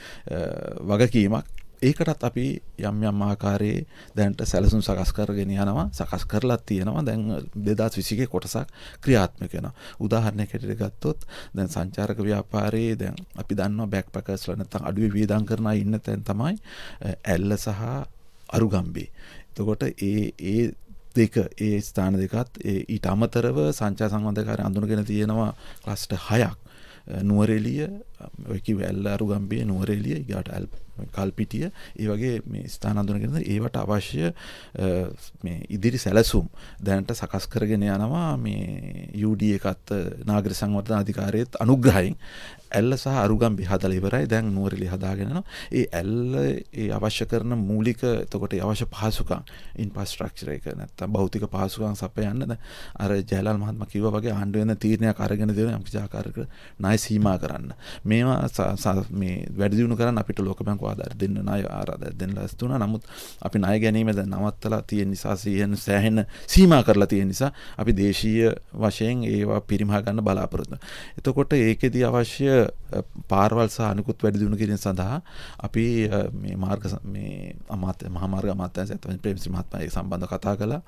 වගකීමක්. ඒකටත් අපි යම් ආකාරයේ දැනට සැලසුම් සකස් කරගෙන යනවා. සකස් කරලා තියෙනවා. දැන් 2021 කොටසක් ක්‍රියාත්මක වෙනවා. උදාහරණයක් හැටියට ගත්තොත් දැන් සංචාරක ව්‍යාපාරයේ දැන් අපි දන්නවා බෑක්පැකර්ස්ලා නැත්නම් අඩුවේ වියදම් කරන අය ඉන්න තැන් තමයි ඇල්ල සහ අරුගම්බේ. එතකොට ඒ දෙක ඒ ස්ථාන දෙකත් ඊට අමතරව සංචාර සංවර්ධනකාරී අඳුනගෙන තියෙනවා ක්ලස්ටර් 6ක්. නුවරඑළිය ඔය කිව්ව ඇල්ල අරුගම්බේ නුවරඑළිය ඊට කල්පිටිය ඒ වගේ මේ ස්ථාන අඳුනගෙන ඒවට අවශ්‍ය මේ ඉදිරි සැලසුම් දැනට සකස් කරගෙන යනවා. මේ UD එකත් නාගරික සංවර්ධන අධිකාරියත් අනුග්‍රහයෙන් ඇල්ල සහ අරුගම්බේ හදලා ඉවරයි. දැන් නුවරඑළිය හදාගෙන යනවා. ඒ ඇල්ල ඒ අවශ්‍ය කරන මූලික එතකොට ඒ අවශ්‍ය පහසුකම් ඉන්ෆ්‍රාස්ට්‍රක්චර් එක නැත්තම් භෞතික පහසුකම් සපයන්න දැන් අර ජයලාල් මහත්මයා කිව්වා වගේ ආණ්ඩුවෙන් තීරණයක් අරගෙන දෙන යම් කිසි ආකාරයක ණය සීමා කරන්න. මේවා මේ වැඩි දියුණු කරන්න අපිට ලෝක බැංකුව ආධාර දෙන්න ණය ආරාධන දෙන්න ලැස්ති වුණා. නමුත් අපි ණය ගැනීම දැන් නවත්තලා තියෙන නිසා සෑහෙන සීමා කරලා තියෙන නිසා අපි දේශීය වශයෙන් ඒවා පිරිමහා ගන්න බලාපොරොත්තු. එතකොට ඒකෙදී අවශ්‍ය පාරවල් සහ අනිකුත් වැඩි දියුණු කිරීම සඳහා අපි මේ මාර්ග මේ මහා මාර්ග අමාත්‍යාංශය තමයි ප්‍රේමසිරි මහත්මයා ඒ සම්බන්ධව කතා කළා.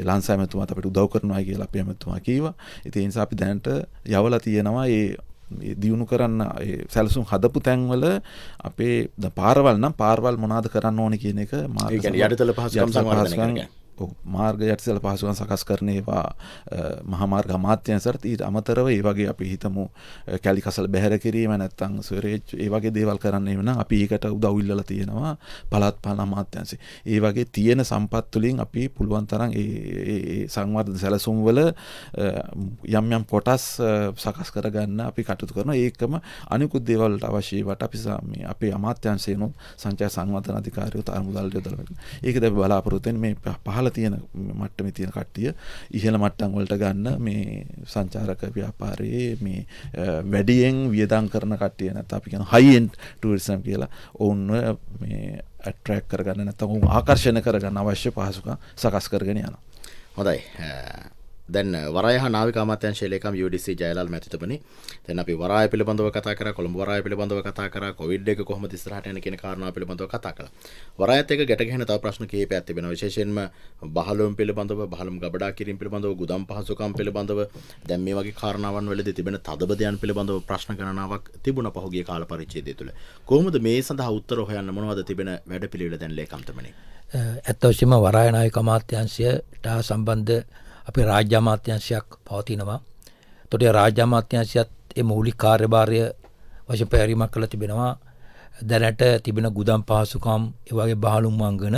ලංසා ඇමතුමාත් අපිට උදව් කරනවා කියලා අපි ඇමතුමා කීවා. ඉතින් ඒ නිසා අපි දැනට යවලා තියෙනවා දියුණු කරන්න සැලසුම් හදපු තැන්වල අපේ පාරවල් නම් පාරවල් මොනවද කරන්න ඕනේ කියන එක යටිතල පහසුකම් සංවර්ධනය මාර්ග යටිතල පහසුකම් සකස් කරන ඒවා මහා මාර්ග අමාත්‍යාංශයට ඊට අමතරව ඒ වගේ අපි හිතමු කැලි කසල බැහැර කිරීම නැත්නම් ස්වරේජ් ඒ වගේ දේවල් කරන්න වෙන අපි ඒකට උදව් ඉල්ලලා තියෙනවා පළාත් පාලන අමාත්‍යාංශය. ඒ වගේ තියෙන සම්පත් වලින් අපි පුළුවන් තරම් ඒ සංවර්ධන සැලසුම් වල යම් කොටස් සකස් කරගන්න අපි කටයුතු කරනවා. ඒකම අනිකුත් දේවල් වලට අවශ්‍ය වට අපි මේ අපේ අමාත්‍යාංශයනොත් සංචාර සංවර්ධන අධිකාරියෝ තරමුදල් යොදලා ඒකද අපි බලාපොරොත්තු වෙන්නේ මේ පහළ තියෙන මට්ටමේ තියෙන කට්ටිය ඉහළ මට්ටම් වලට ගන්න මේ සංචාරක ව්‍යාපාරයේ මේ වැඩියෙන් වියදම් කරන කට්ටිය නැත්නම් අපි කියන හයි එන්ඩ් ටූරිසම් කියලා ඔවුන්ව මේ ඇට්‍රැක්ට් කරගන්න නැත්නම් ඔවුන් ආකර්ෂණය කරගන්න අවශ්‍ය පහසුකම් සකස් කරගෙන යනවා. හොඳයි. දැන් වරාය හා නාවික අමාත්‍යාංශයේ ලේකම් UDC ජයලාල් මැතිතුමනි දැන් අපි වරාය පිළිබඳව කතා කරා කොළඹ වරාය පිළිබඳව කතා කරා කොවිඩ් එක කොහොමද ඉස්සරහට යන කියන කාරණා පිළිබඳව කතා කළා. වරායත් එක්ක ගැට ගැහෙන තව ප්‍රශ්න කිහිපයක් තිබෙනවා. විශේෂයෙන්ම බහලුම් පිළිබඳව බහලුම් ගබඩා කිරීම පිළිබඳව ගුදාම් පහසුකම් පිළිබඳව දැන් මේ වගේ කාරණාවන් වලදී තිබෙන තදබදයන් පිළිබඳව ප්‍රශ්න ගණනාවක් තිබුණා පහුගිය කාල පරිච්ඡේදය තුළ. කොහොමද මේ සඳහා උත්තර හොයන්න මොනවද තිබෙන වැඩපිළිවෙල දැන් ලේකම්තුමනි? ඇත්ත වශයෙන්ම වරාය නාවික අමාත්‍යාංශයට සම්බන්ධ අපේ රාජ්‍ය අමාත්‍යාංශයක් පවතිනවා. එතකොට රාජ්‍ය අමාත්‍යාංශයත් ඒ මූලික කාර්යභාරය වශයෙන් පැහැරීමක් කරලා තිබෙනවා. දැනට තිබෙන ගුදාම් පහසුකම් ඒ වගේ බහලුම් වංගන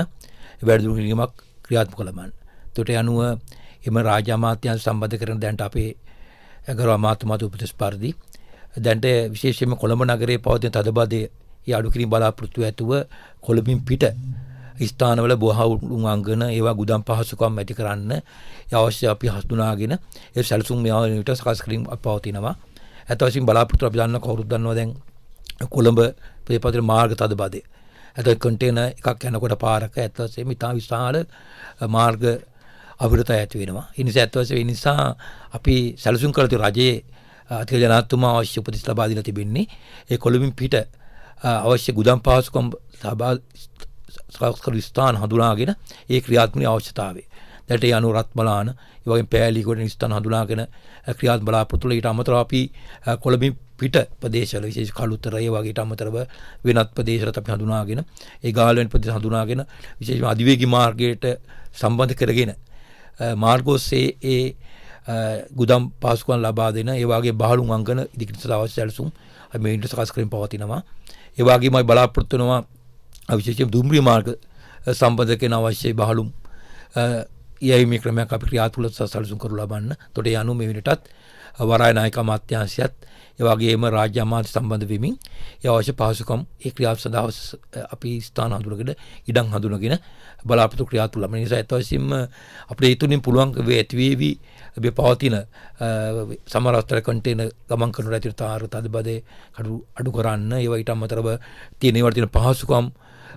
වැඩිදුර කිරීමක් ක්‍රියාත්මක කරනවා. එතකොට අනුව එම රාජ්‍ය අමාත්‍යාංශ සම්බන්ධ කරන දැනට අපේ ගරු අමාත්‍යතුමාට උපදෙස් පරිදි දැනට විශේෂයෙන්ම කොළඹ නගරයේ පවතින තදබදයේ ඒ අඩු කිරීම බලාපොරොත්තු ඇතුව කොළඹින් පිට ස්ථානවල බහලුම් වංගන ඒවා ගුදාම් පහසුකම් ඇති කරන්න අවශ්‍ය අපි හඳුනාගෙන ඒ සැලසුම් මෙයාට සකස් කිරීම පවතිනවා. ඇත්ත වශයෙන්ම බලාපොරොත්තු අපි දන්න කවුරුත් දන්නවා දැන් කොළඹ ප්‍රේපතර මාර්ග තදබදය. ඇත්ත කන්ටේනර් එකක් යනකොට පාරක ඇත්ත වශයෙන්ම ඉතා විශාල මාර්ග අවුරතය ඇති වෙනවා. ඒ නිසා ඇත්ත වශයෙන්ම ඒ නිසා අපි සැලසුම් කළ යුතු රජයේ අතිරේක ජනාධිපතිතුමා අවශ්‍ය උපදෙස් ලබා දීලා තිබෙන්නේ ඒ කොළඹින් පිට අවශ්‍ය ගුදාම් පහසුකම් සකස් ස්ථාන හඳුනාගෙන ඒ ක්‍රියාත්මක අවශ්‍යතාවය. දැන්ට ඒ අනුව රත්මලාන ඒ වගේ පෑලි කොට ස්ථාන හඳුනාගෙන ක්‍රියාත්මක බලාපොරොත්තු වෙලා ඊට අමතරව අපි කොළඹින් පිට ප්‍රදේශවල විශේෂ කළුතර ඒ වගේ ඊට අමතරව වෙනත් ප්‍රදේශවලත් අපි හඳුනාගෙන ඒ ගාල්වෙන් ප්‍රදේශ හඳුනාගෙන විශේෂයෙන්ම අධිවේගී මාර්ගයට සම්බන්ධ කරගෙන මාර්ගෝස්සේ ඒ ගුදාම් පහසුකම් ලබා දෙන ඒ වගේ බහලුම් අංගන ඉදිරියට අවශ්‍ය සැලසුම් මේ ඉන්ටර් සකස් කිරීම පවතිනවා. ඒ වගේමයි බලාපොරොත්තු වෙනවා විශේෂයෙන් දුම්රිය මාර්ග සම්බන්ධ කරන අවශ්‍ය බහලුම් යැයි ක්‍රමයක් අපි ක්‍රියාත්මක සැලසුම් කරු ලබන්න. එතකොට ඒ අනුව මේ වෙනටත් වරාය නායක අමාත්‍යාංශයත් ඒ වගේම රාජ්‍ය අමාත්‍ය සම්බන්ධ වෙමින් ඒ අවශ්‍ය පහසුකම් ඒ ක්‍රියාව සඳහා අපි ස්ථාන හඳුනගෙන ඉඩම් හඳුනගෙන බලාපොරොත්තු ක්‍රියාත්මක ලබන නිසා ඇත්ත වශයෙන්ම අපිට ඒ තුලින් පුළුවන් ඇතිවේවි මේ පවතින සමරස්තර කන්ටේනර් ගමන් කරන රටේ තාර තදබදේ අඩු කරන්න ඒවා ඊට අමතරව තියෙන ඒවට තියෙන පහසුකම්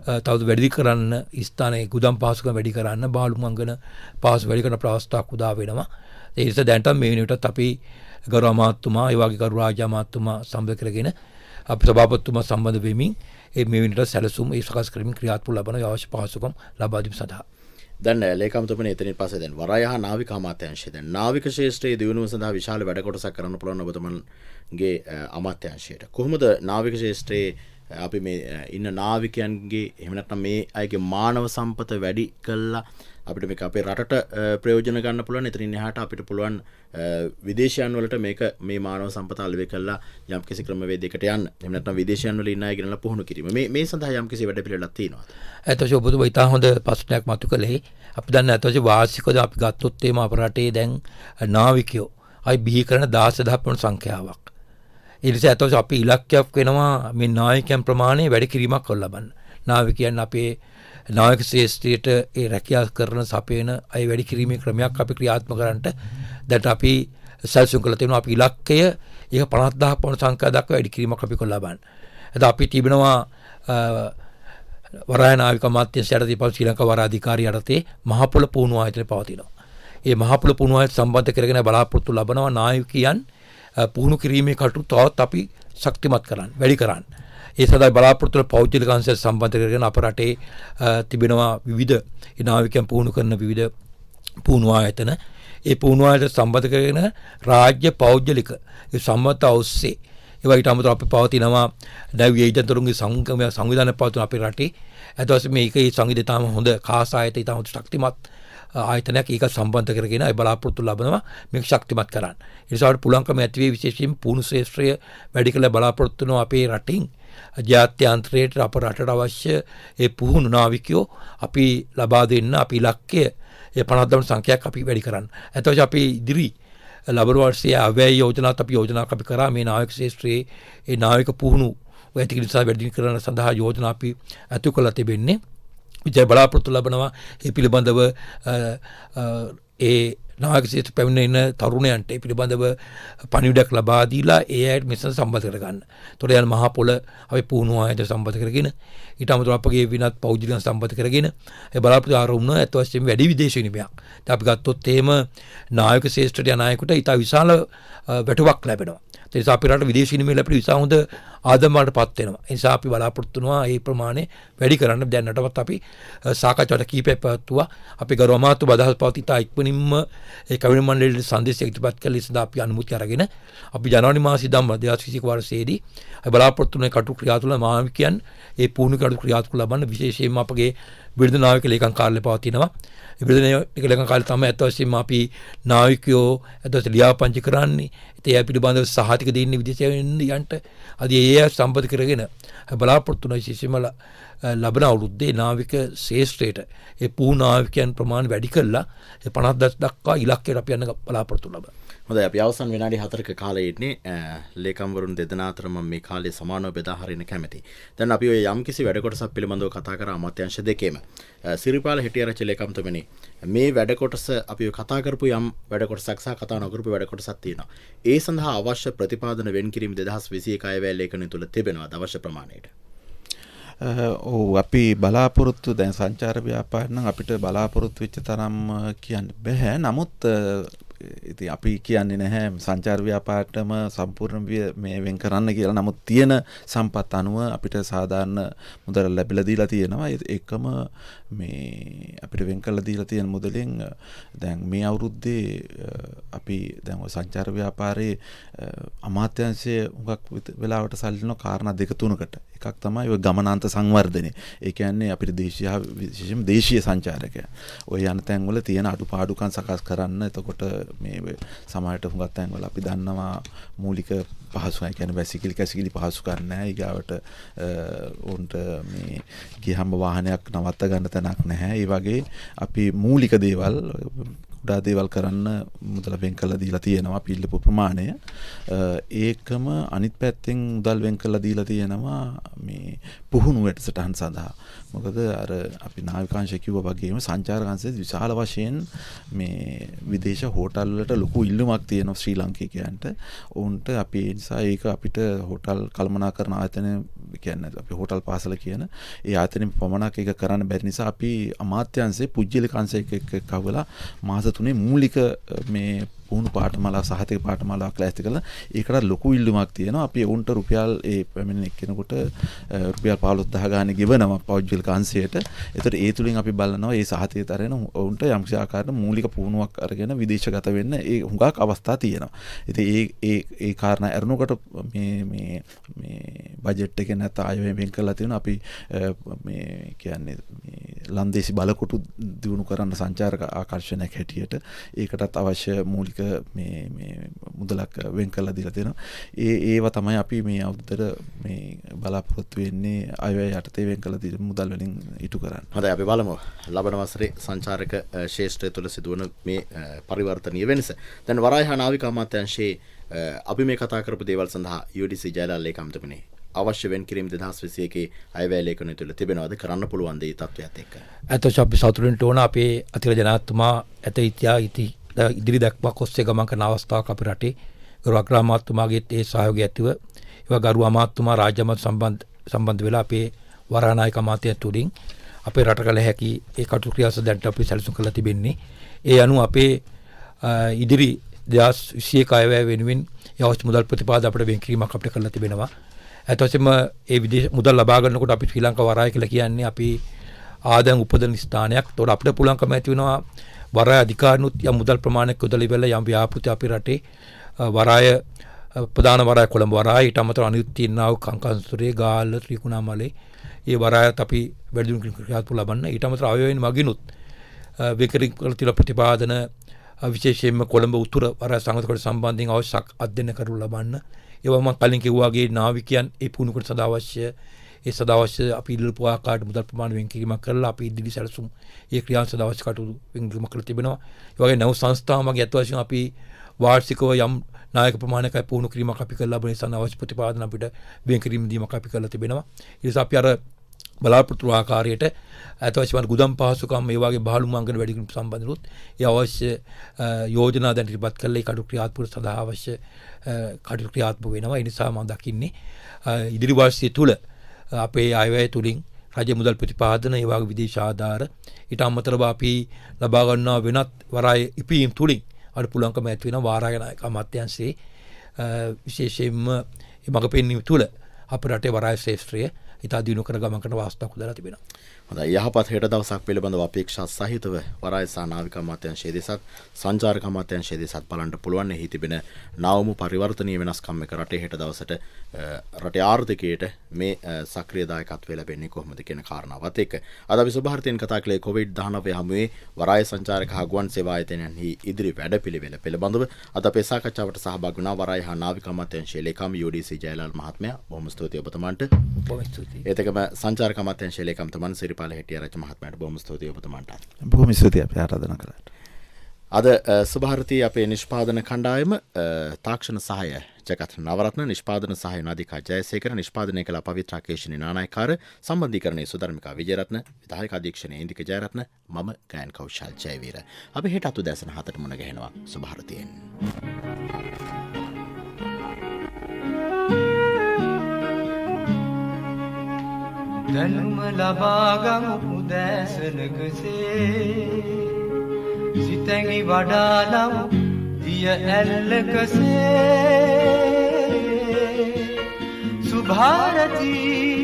තවද වැඩි කරන්න ස්ථානයේ ගුදාම් පහසුකම් වැඩි කරන්න බාලු මංගන පහසු වැඩි කරන ප්‍රවස්ථාවක් උදා වෙනවා. ඒ නිසා දැනට මේ වෙනකොටත් අපි ගරු අමාත්‍යතුමා ඒ වගේ ගරු රාජ්‍ය අමාත්‍යතුමා සම්බන්ධ කරගෙන අපි සභාපතිතුමා සම්බන්ධ වෙමින් මේ වෙනකොට සැලසුම් ඒ සකස් කරමින් ක්‍රියාත්මක ලබන අවශ්‍ය පහසුකම් ලබා දීම සඳහා දැන් ලේකම්තුමනි එතනින් පස්සේ දැන් වරාය හා නාවික අමාත්‍යාංශය දැන් නාවික ශාස්ත්‍රයේ දියුණුව සඳහා විශාල වැඩ කොටසක් කරන්න පුළුවන් ඔබතුමන්ගේ අමාත්‍යාංශයට. කොහොමද නාවික ශාස්ත්‍රයේ අපි මේ ඉන්න නාවිකයන්ගේ එහෙම නැත්නම් මේ අයගේ මානව සම්පත වැඩි කළා අපිට මේක අපේ රටට ප්‍රයෝජන ගන්න පුළුවන්. එතනින් එහාට අපිට පුළුවන් විදේශයන් වලට මේක මේ මානව සම්පත අලෙවි කළා යම් කිසි ක්‍රමවේදයකට යන්න. එහෙම නැත්නම් විදේශයන් වල ඉන්න අය ගෙනලා පුහුණු කිරීම. මේ සඳහා යම් කිසි වැඩ පිළිවෙලක් තියෙනවද? ඇත්තටම ඔබතුමා ඉතා හොඳ ප්‍රශ්නයක් මතු කළේ. අපි දන්නේ ඇත්තටම වාර්ෂිකව අපි ගත්තොත් එම අප රටේ දැන් නාවිකයෝ අයි බිහි කරන 10000 පමණ සංඛ්‍යාවක්. ඒ නිසා ඇත්තටම අපි ඉලක්කයක් වෙනවා මේ නායකයන් ප්‍රමාණය වැඩි කිරීමක් කරලා ලබන්න. නාවිකයන් අපේ නායක ශ්‍රේෂ්ඨයට ඒ රැකියාව කරන සපයන අය වැඩි කිරීමේ ක්‍රමයක් අපි ක්‍රියාත්මක කරන්නට දැන් අපි සැලසුම් කරලා තියෙනවා. අපි ඉලක්කය ඒක 50000 පමණ සංඛ්‍යාව දක්වා වැඩි කිරීමක් අපි කරලා ලබන්න. එතකොට අපි තිබෙනවා වරාය නාවික අමාත්‍යාංශයට දීපල් ශ්‍රී ලංකා වරාය අධිකාරිය යටතේ මහපොළ පුහුණුව ආයතනය පවතිනවා. මේ මහපොළ පුහුණුව ආයතන සම්බන්ධ කරගෙන බලාපොරොත්තු ලබනවා නායකයන් පුහුණු කිරීමේ කටයුතු තවත් අපි ශක්තිමත් කරන්න වැඩි කරන්න. ඒ සඳහා බලාපොරොත්තු වන පෞද්ගලික අංශය සම්බන්ධ කරගෙන අප රටේ තිබෙනවා විවිධ නාවිකයන් පුහුණු කරන විවිධ පුහුණු ආයතන. ඒ පුහුණු ආයතන සම්බන්ධ කරගෙන රාජ්‍ය පෞද්ගලික ඒ සම්මත ඔස්සේ ඒවා ඊට අමතරව අපි පවතිනවා නැවි ඒජන්තුරුන්ගේ සංවිධානය පවතින අපේ රටේ. අද වශයෙන් මේක ඒ සංවිධානය තාම හොඳ කාස් ආයතන ඊට හොඳ ශක්තිමත් ආයතනයක් ඒක සම්බන්ධ කරගෙන ඒ බලාපොරොත්තු ලබනවා මේක ශක්තිමත් කරන්න. ඒ නිසා අපිට පුළුවන්කම ඇති වේ විශේෂයෙන් පුහුණු ශාස්ත්‍රය වැඩි කළ බලාපොරොත්තු වෙනවා අපේ රටින් ජාත්‍යන්තරයට අප රටට අවශ්‍ය ඒ පුහුණු නාවිකයෝ අපි ලබා දෙන්න අපි ඉලක්කය ඒ 50000 සංඛ්‍යාවක් අපි වැඩි කරන්න. එතකොට අපි ඉදිරි ලබන වර්ෂයේ අවැය යෝජනාත් අපි යෝජනාවක් අපි කරා මේ නාවික ශාස්ත්‍රයේ ඒ නාවික පුහුණු වැඩි කිරීම වැඩි කරන සඳහා යෝජනා අපි අතු කළ තිබෙන්නේ. විජය බලාපොරොත්තු ලබනවා ඒ පිළිබඳව ඒ නායක ශේෂ්ත්‍ර පැමිණෙන තරුණයන්ට ඒ පිළිබඳව පණිවිඩයක් ලබා දීලා ඒ අයට මෙතන සම්බන්ධ කරගන්න. ඒතකොට යන මහා පොළ අපි පුහුණු ආයතන සම්බන්ධ කරගෙන ඊට අමතරව අපගේ විනත් පෞද්ගලිකයන් සම්බන්ධ කරගෙන ඒ බලාපොරොත්තු ආරම්භන ඇත්ත වශයෙන්ම වැඩි විදේශ විනිමයක්. දැන් අපි ගත්තොත් එහෙම නායක ශේෂ්ත්‍රයට යන අයෙකුට ඊට විශාල වැටුපක් ලැබෙනවා. ඒ නිසා අපි රට විදේශ විනිමය ලැබෙන විශාල හොඳ ආදම්වලටපත් වෙනවා. ඒ නිසා අපි බලාපොරොත්තු වෙනවා මේ ප්‍රමාණය වැඩි කරන්න. දැන් නටවත් අපි සාකච්ඡාවට කීපයක් පැවැත්තුවා. අපි ගරු අමාත්‍ය බදහස් පවතිතා ඉක්මනින්ම ඒ කැබිනට් මණ්ඩලයේ සංදේශයක් ඉදිරිපත් කළ නිසා අපි අනුමැතිය අරගෙන අපි ජනවාරි මාසයේ ඉඳන් 2021 වර්ෂයේදී බලාපොරොත්තු වෙන කටයුතු ක්‍රියා තුළ මානවිකයන් ඒ පුහුණු කටයුතු ක්‍රියා තුළ ලබන්න විශේෂයෙන්ම අපගේ බිරිඳ නාවික ලේකම් කාර්යාලය පවතිනවා. ඒ බිරිඳ නාවික ලේකම් කාර්යාලය තමයි අත් වශයෙන්ම අපි නාවිකයෝ අත් වශයෙන් ලියාපදිංචි කරන්නේ. ඉතින් ඒ පිළිබඳව සහතික දෙන්නේ විදේශයන්ට අද ඒ සම්බන්ධ කරගෙන බලාපොරොත්තු වෙන විශේෂයෙන්ම ලබන අවුරුද්දේ නාවික ශේෂ්ත්‍රයට ඒ පුහුණු නාවිකයන් ප්‍රමාණය වැඩි කරලා 50,000 දක්වා ඉලක්කයට අපි යන්න බලාපොරොත්තු ලබනවා. හොඳයි අපි අවසන් විනාඩි 4ක කාලයේ ඉන්නේ ලේකම්වරුන් දෙදෙනා අතර මම මේ කාලේ සමානව බෙදා හරින්න කැමැති. දැන් අපි ඔය යම්කිසි වැඩ කොටසක් පිළිබඳව කතා කරා අමාත්‍යාංශ දෙකේම. සිරිපාල හෙටිආරච්චි ලේකම්තුමනි මේ වැඩ කොටස අපි කතා කරපු යම් වැඩ කොටසක් සහ කතා නොකරපු වැඩ කොටසක් තියෙනවා. ඒ සඳහා අවශ්‍ය ප්‍රතිපාදන වෙන් කිරීම 2021 අයවැය ලේඛනය තුල තිබෙනවාද අවශ්‍ය ප්‍රමාණයට? ඔව් අපි බලාපොරොත්තු දැන් සංචාර ව්‍යාපාර නම් අපිට බලාපොරොත්තු වෙච්ච තරම් කියන්න බෑ. නමුත් ඉතින් අපි කියන්නේ නැහැ සංචාර ව්‍යාපාරයටම සම්පූර්ණ මේ වෙන් කරන්න කියලා. නමුත් තියෙන සම්පත් අනුව අපිට සාධාරණ මුදල් ලැබිලා දීලා තියෙනවා. ඒකම මේ අපිට වෙන් කරලා දීලා තියෙන මුදලෙන් දැන් මේ අවුරුද්දේ අපි දැන් ඔය සංචාර ව්‍යාපාරයේ අමාත්‍යාංශයේ හුඟක් වෙලාවට සල්ලින කාරණා දෙක තුනකට. එකක් තමයි ඔය ගමනාන්ත සංවර්ධනය. ඒ කියන්නේ අපිට දේශීය විශේෂයෙන්ම දේශීය සංචාරකයන් ඔය යන තැන්වල තියෙන අඩුපාඩුකම් සකස් කරන්න. එතකොට මේ සමාජයට හුඟක් තැන්වල අපි දන්නවා මූලික පහසුකම් කියන්නේ වැසිකිලි කැසිකිලි පහසුකම් නැහැ. ඊගාවට උන්ට මේ ගියහම වාහනයක් නවත්ත ගන්න තැනක් නැහැ. ඒ වගේ අපි මූලික දේවල් කුඩා දේවල් කරන්න මුදල් වෙන් කරලා දීලා තියෙනවා පිළිපු ප්‍රමාණය. ඒකම අනිත් පැත්තෙන් මුදල් වෙන් කරලා දීලා තියෙනවා මේ පුහුණු වැඩසටහන් සඳහා. මොකද අර අපි නාවිකාංශය කිව්වා වගේම සංචාරකාංශයේ විශාල වශයෙන් මේ විදේශ හෝටල් වලට ලොකු ඉල්ලුමක් තියෙනවා ශ්‍රී ලාංකිකයන්ට. උන්ට අපි ඒ නිසා ඒක අපිට හෝටල් කළමනාකරන ආයතන කියන්නේ අපි හෝටල් පාසල කියන ඒ ආයතනෙ පමණක් ඒක කරන්න බැරි නිසා අපි අමාත්‍යාංශයේ පුජ්‍යලික අංශයක කවලා මාස 3 මූලික මේ පුහුණු පාඨමාලා සහතික පාඨමාලාවක් ලෑස්ති කරලා ඒකට ලොකු ඉල්ලුමක් තියෙනවා. අපි උන්ට රුපියල් ඒ පැමිණෙන එක්කෙනෙකුට රුපියල් 15000 ගාන ගෙවනවා පෞද්ගලික අංශයට. ඒතර ඒ තුලින් අපි බලනවා මේ සහතිකයට අරගෙන උන්ට යම්කිසි ආකාරයක මූලික පුහුණුවක් අරගෙන විදේශගත වෙන්න ඒ හුඟක් අවස්ථා තියෙනවා. ඉතින් ඒ කාරණා අරනකොට මේ බජට් එකේ නැත්නම් ආයෙ වෙන් කරලා තියෙනවා. අපි මේ කියන්නේ මේ ලන්දේසි බලකොටු දිනු කරන්න සංචාරක ආකර්ෂණයක් හැටියට ඒකටත් අවශ්‍ය මූලික මේ මුදලක් වෙන් කරලා දීලා තියෙනවා. ඒව තමයි අපි මේ අවුරුද්දට මේ බලාපොරොත්තු වෙන්නේ අයවැය යටතේ වෙන් කරලා දීලා මුදල් වලින් ඉටු කරන්න. හොඳයි අපි බලමු ලබන වසරේ සංචාරක ශේෂ්ත්‍රය තුළ සිදුවන මේ පරිවර්තනීය වෙනස. දැන් වරාය හා නාවික අමාත්‍යාංශයේ අපි මේ කතා කරපු දේවල් සඳහා UDC ජයලාල් ලේකම්තුමනි අවශ්‍ය වෙන් කිරීම 2021 අයවැය ලේඛනය තුළ තිබෙනවද කරන්න පුළුවන් දේ තත්වයක් එක්ක? ඇත්තට අපි සතුටින් ඕන අපේ අතිර ජනාධිපතිතුමා ඇත ඉදිරි දක්වාක් ඔස්සේ ගමන් කරන අවස්ථාවක් අපේ රටේ ගරු අග්‍රාමාත්‍යතුමාගේ ඒ සහයෝගය ඇතිව ඒවා ගරු අමාත්‍යතුමා රාජ්‍ය අමාත්‍ය සම්බන්ධ වෙලා අපේ වරානායක අමාත්‍යතුමා තුලින් අපේ රට කළ හැකි ඒ කටයුතු ක්‍රියාස දැන්ට අපි සැලසුම් කරලා තිබෙන්නේ. ඒ අනුව අපේ ඉදිරි 2021 අයවැය වෙනුවෙන් අවශ්‍ය මුදල් ප්‍රතිපාදන අපිට වෙන් කිරීමක් අපිට කරලා තිබෙනවා. ඇත්තටම ඒ විදේශ මුදල් ලබා ගන්නකොට අපි ශ්‍රී ලංකා වරාය කියලා කියන්නේ අපි ආදායම් උපදන ස්ථානයක්. ඒතකොට අපිට පුළුවන්කම ඇති වෙනවා වරාය අධිකාරිනුත් යම් මුදල් ප්‍රමාණයක් යොදලා ඉවරලා යම් ව්‍යාපෘති අපේ රටේ වරාය ප්‍රධාන වරාය කොළඹ වරාය ඊට අමතරව අනිත් තියෙනා වූ කංකන්සුරේ ගාල්ල ත්‍රිකුණාමලේ ඒ වරායත් අපි වැඩි දියුණු ක්‍රියාත්මක ලබන්න ඊට අමතරව ආයෝජන මගිනුත් විකරින් කළ ප්‍රතිපාදන විශේෂයෙන්ම කොළඹ උතුර වරාය සංගතකට සම්බන්ධයෙන් අවශ්‍ය අධ්‍යයන කරු ලබන්න. ඒවා මම කලින් කිව්වා වගේ නාවිකයන් ඒ පුහුණුවට සදා අවශ්‍ය අපි ඉල්ලපු ආකාරයට මුදල් ප්‍රමාණය වෙන් කිරීමක් කරලා අපි ඉදිරි සැලසුම් ඒ ක්‍රියාංශ සදා අවශ්‍ය කටයුතු වෙන් කිරීමක් කරලා තිබෙනවා. ඒ වගේ නව සංස්ථාවන් වගේ අත්වශයෙන් අපි වාර්ෂිකව යම් නායක ප්‍රමාණයක පුහුණු කිරීමක් අපි කරලා ලබන නිසා අවශ්‍ය ප්‍රතිපාදන අපිට වෙන් කිරීම දීමක් අපි කරලා තිබෙනවා. ඒ නිසා අපි අර බලාපොරොත්තු ආකාරයට ඇතවශ්‍යම ගුදම් පහසුකම් මේ වගේ බහළු මංගල වැඩි කිරීම සම්බන්ධනොත් ඒ අවශ්‍ය යෝජනා දැන් ඉදිරිපත් කළා. ඒ කටයුතු ක්‍රියාත්මක සඳහා අවශ්‍ය කටයුතු ක්‍රියාත්මක වෙනවා. ඒ නිසා මම දකින්නේ ඉදිරි වර්ෂය තුල අපේ අයවැය තුලින් රජ මුදල් ප්‍රතිපාදන ඒ වගේ විදේශ ආධාර ඊට අමතරව අපි ලබා ගන්නා වෙනත් වරාය ඉපීම් තුලින් අපිට පුළුවන්කම ඇති වෙන වාරාය නායක අමාත්‍යාංශයේ විශේෂයෙන්ම මේ මඟ පෙන්වීම තුල අපේ රටේ වරාය ශ්‍රේෂ්ත්‍රය ඉතා දිනු කර ගමනකට වාස්තවයක් උදලා තිබෙනවා. හොඳයි, යහපත් හෙට දවසක් පිළිබඳව අපේක්ෂා සහිතව වරාය සහ නාවික අමාත්‍යාංශයේ දෙසත් සංචාරක අමාත්‍යාංශයේ දෙසත් බලන්න පුළුවන්. එහි තිබෙන නවමු පරිවර්තනීය වෙනස්කම් එක රටේ හෙට දවසට රටේ ආර්ථිකයට මේ සක්‍රීය දායකත්වය ලැබෙන්නේ කොහොමද කියන කාරණාවත් එක්ක අද අපි සුභාර්ථයෙන් කතා කළේ COVID-19 හමුවේ වරාය සංචාරක හා ගුවන් සේවා ආයතනයන්හි ඉදිරි වැඩපිළිවෙල පිළිබඳව. අද අපේ සාකච්ඡාවට සහභාගී වුණා වරාය හා නාවික අමාත්‍යාංශයේ ලේකම් UDC ජයලාල් මහත්මයා. බොහොම ස්තුතියි ඔබතුමාට. බොහොම ස්තුතියි. ඒතකම සංචාරක අමාත්‍යාංශයේ ලේකම් තමන් සිරිපාල හෙටිආරච්චි මහත්මයාට බොහොම ස්තුතියි ඔබතුමාට. බොහොම ස්තුතියි අපි ආරාධනා කළාට. අද සුභාරතී අපේ නිෂ්පාදන කණ්ඩායම තාක්ෂණ සහාය ජගත් නවරත්න, නිෂ්පාදන සහාය නාදිකා ජයසේකර, නිෂ්පාදනය කළ පවිත්‍රා කේෂිනී නානායකාර, සම්බන්ධීකරණයේ සුධර්මිකා විජයරත්න, විධායක අධීක්ෂණයේ ඉන්දික ජයරත්න, මම ගයන් කෞශල් ජයවීර. අපි හෙට අතු දැසන 7ට මුණ ගැහෙනවා සුභාරතියෙන්. දැනුම ලබාගමු උදෑසනකසේ සිතැඟි වඩාලමු දිය ඇල්ලකසේ සුභාරතී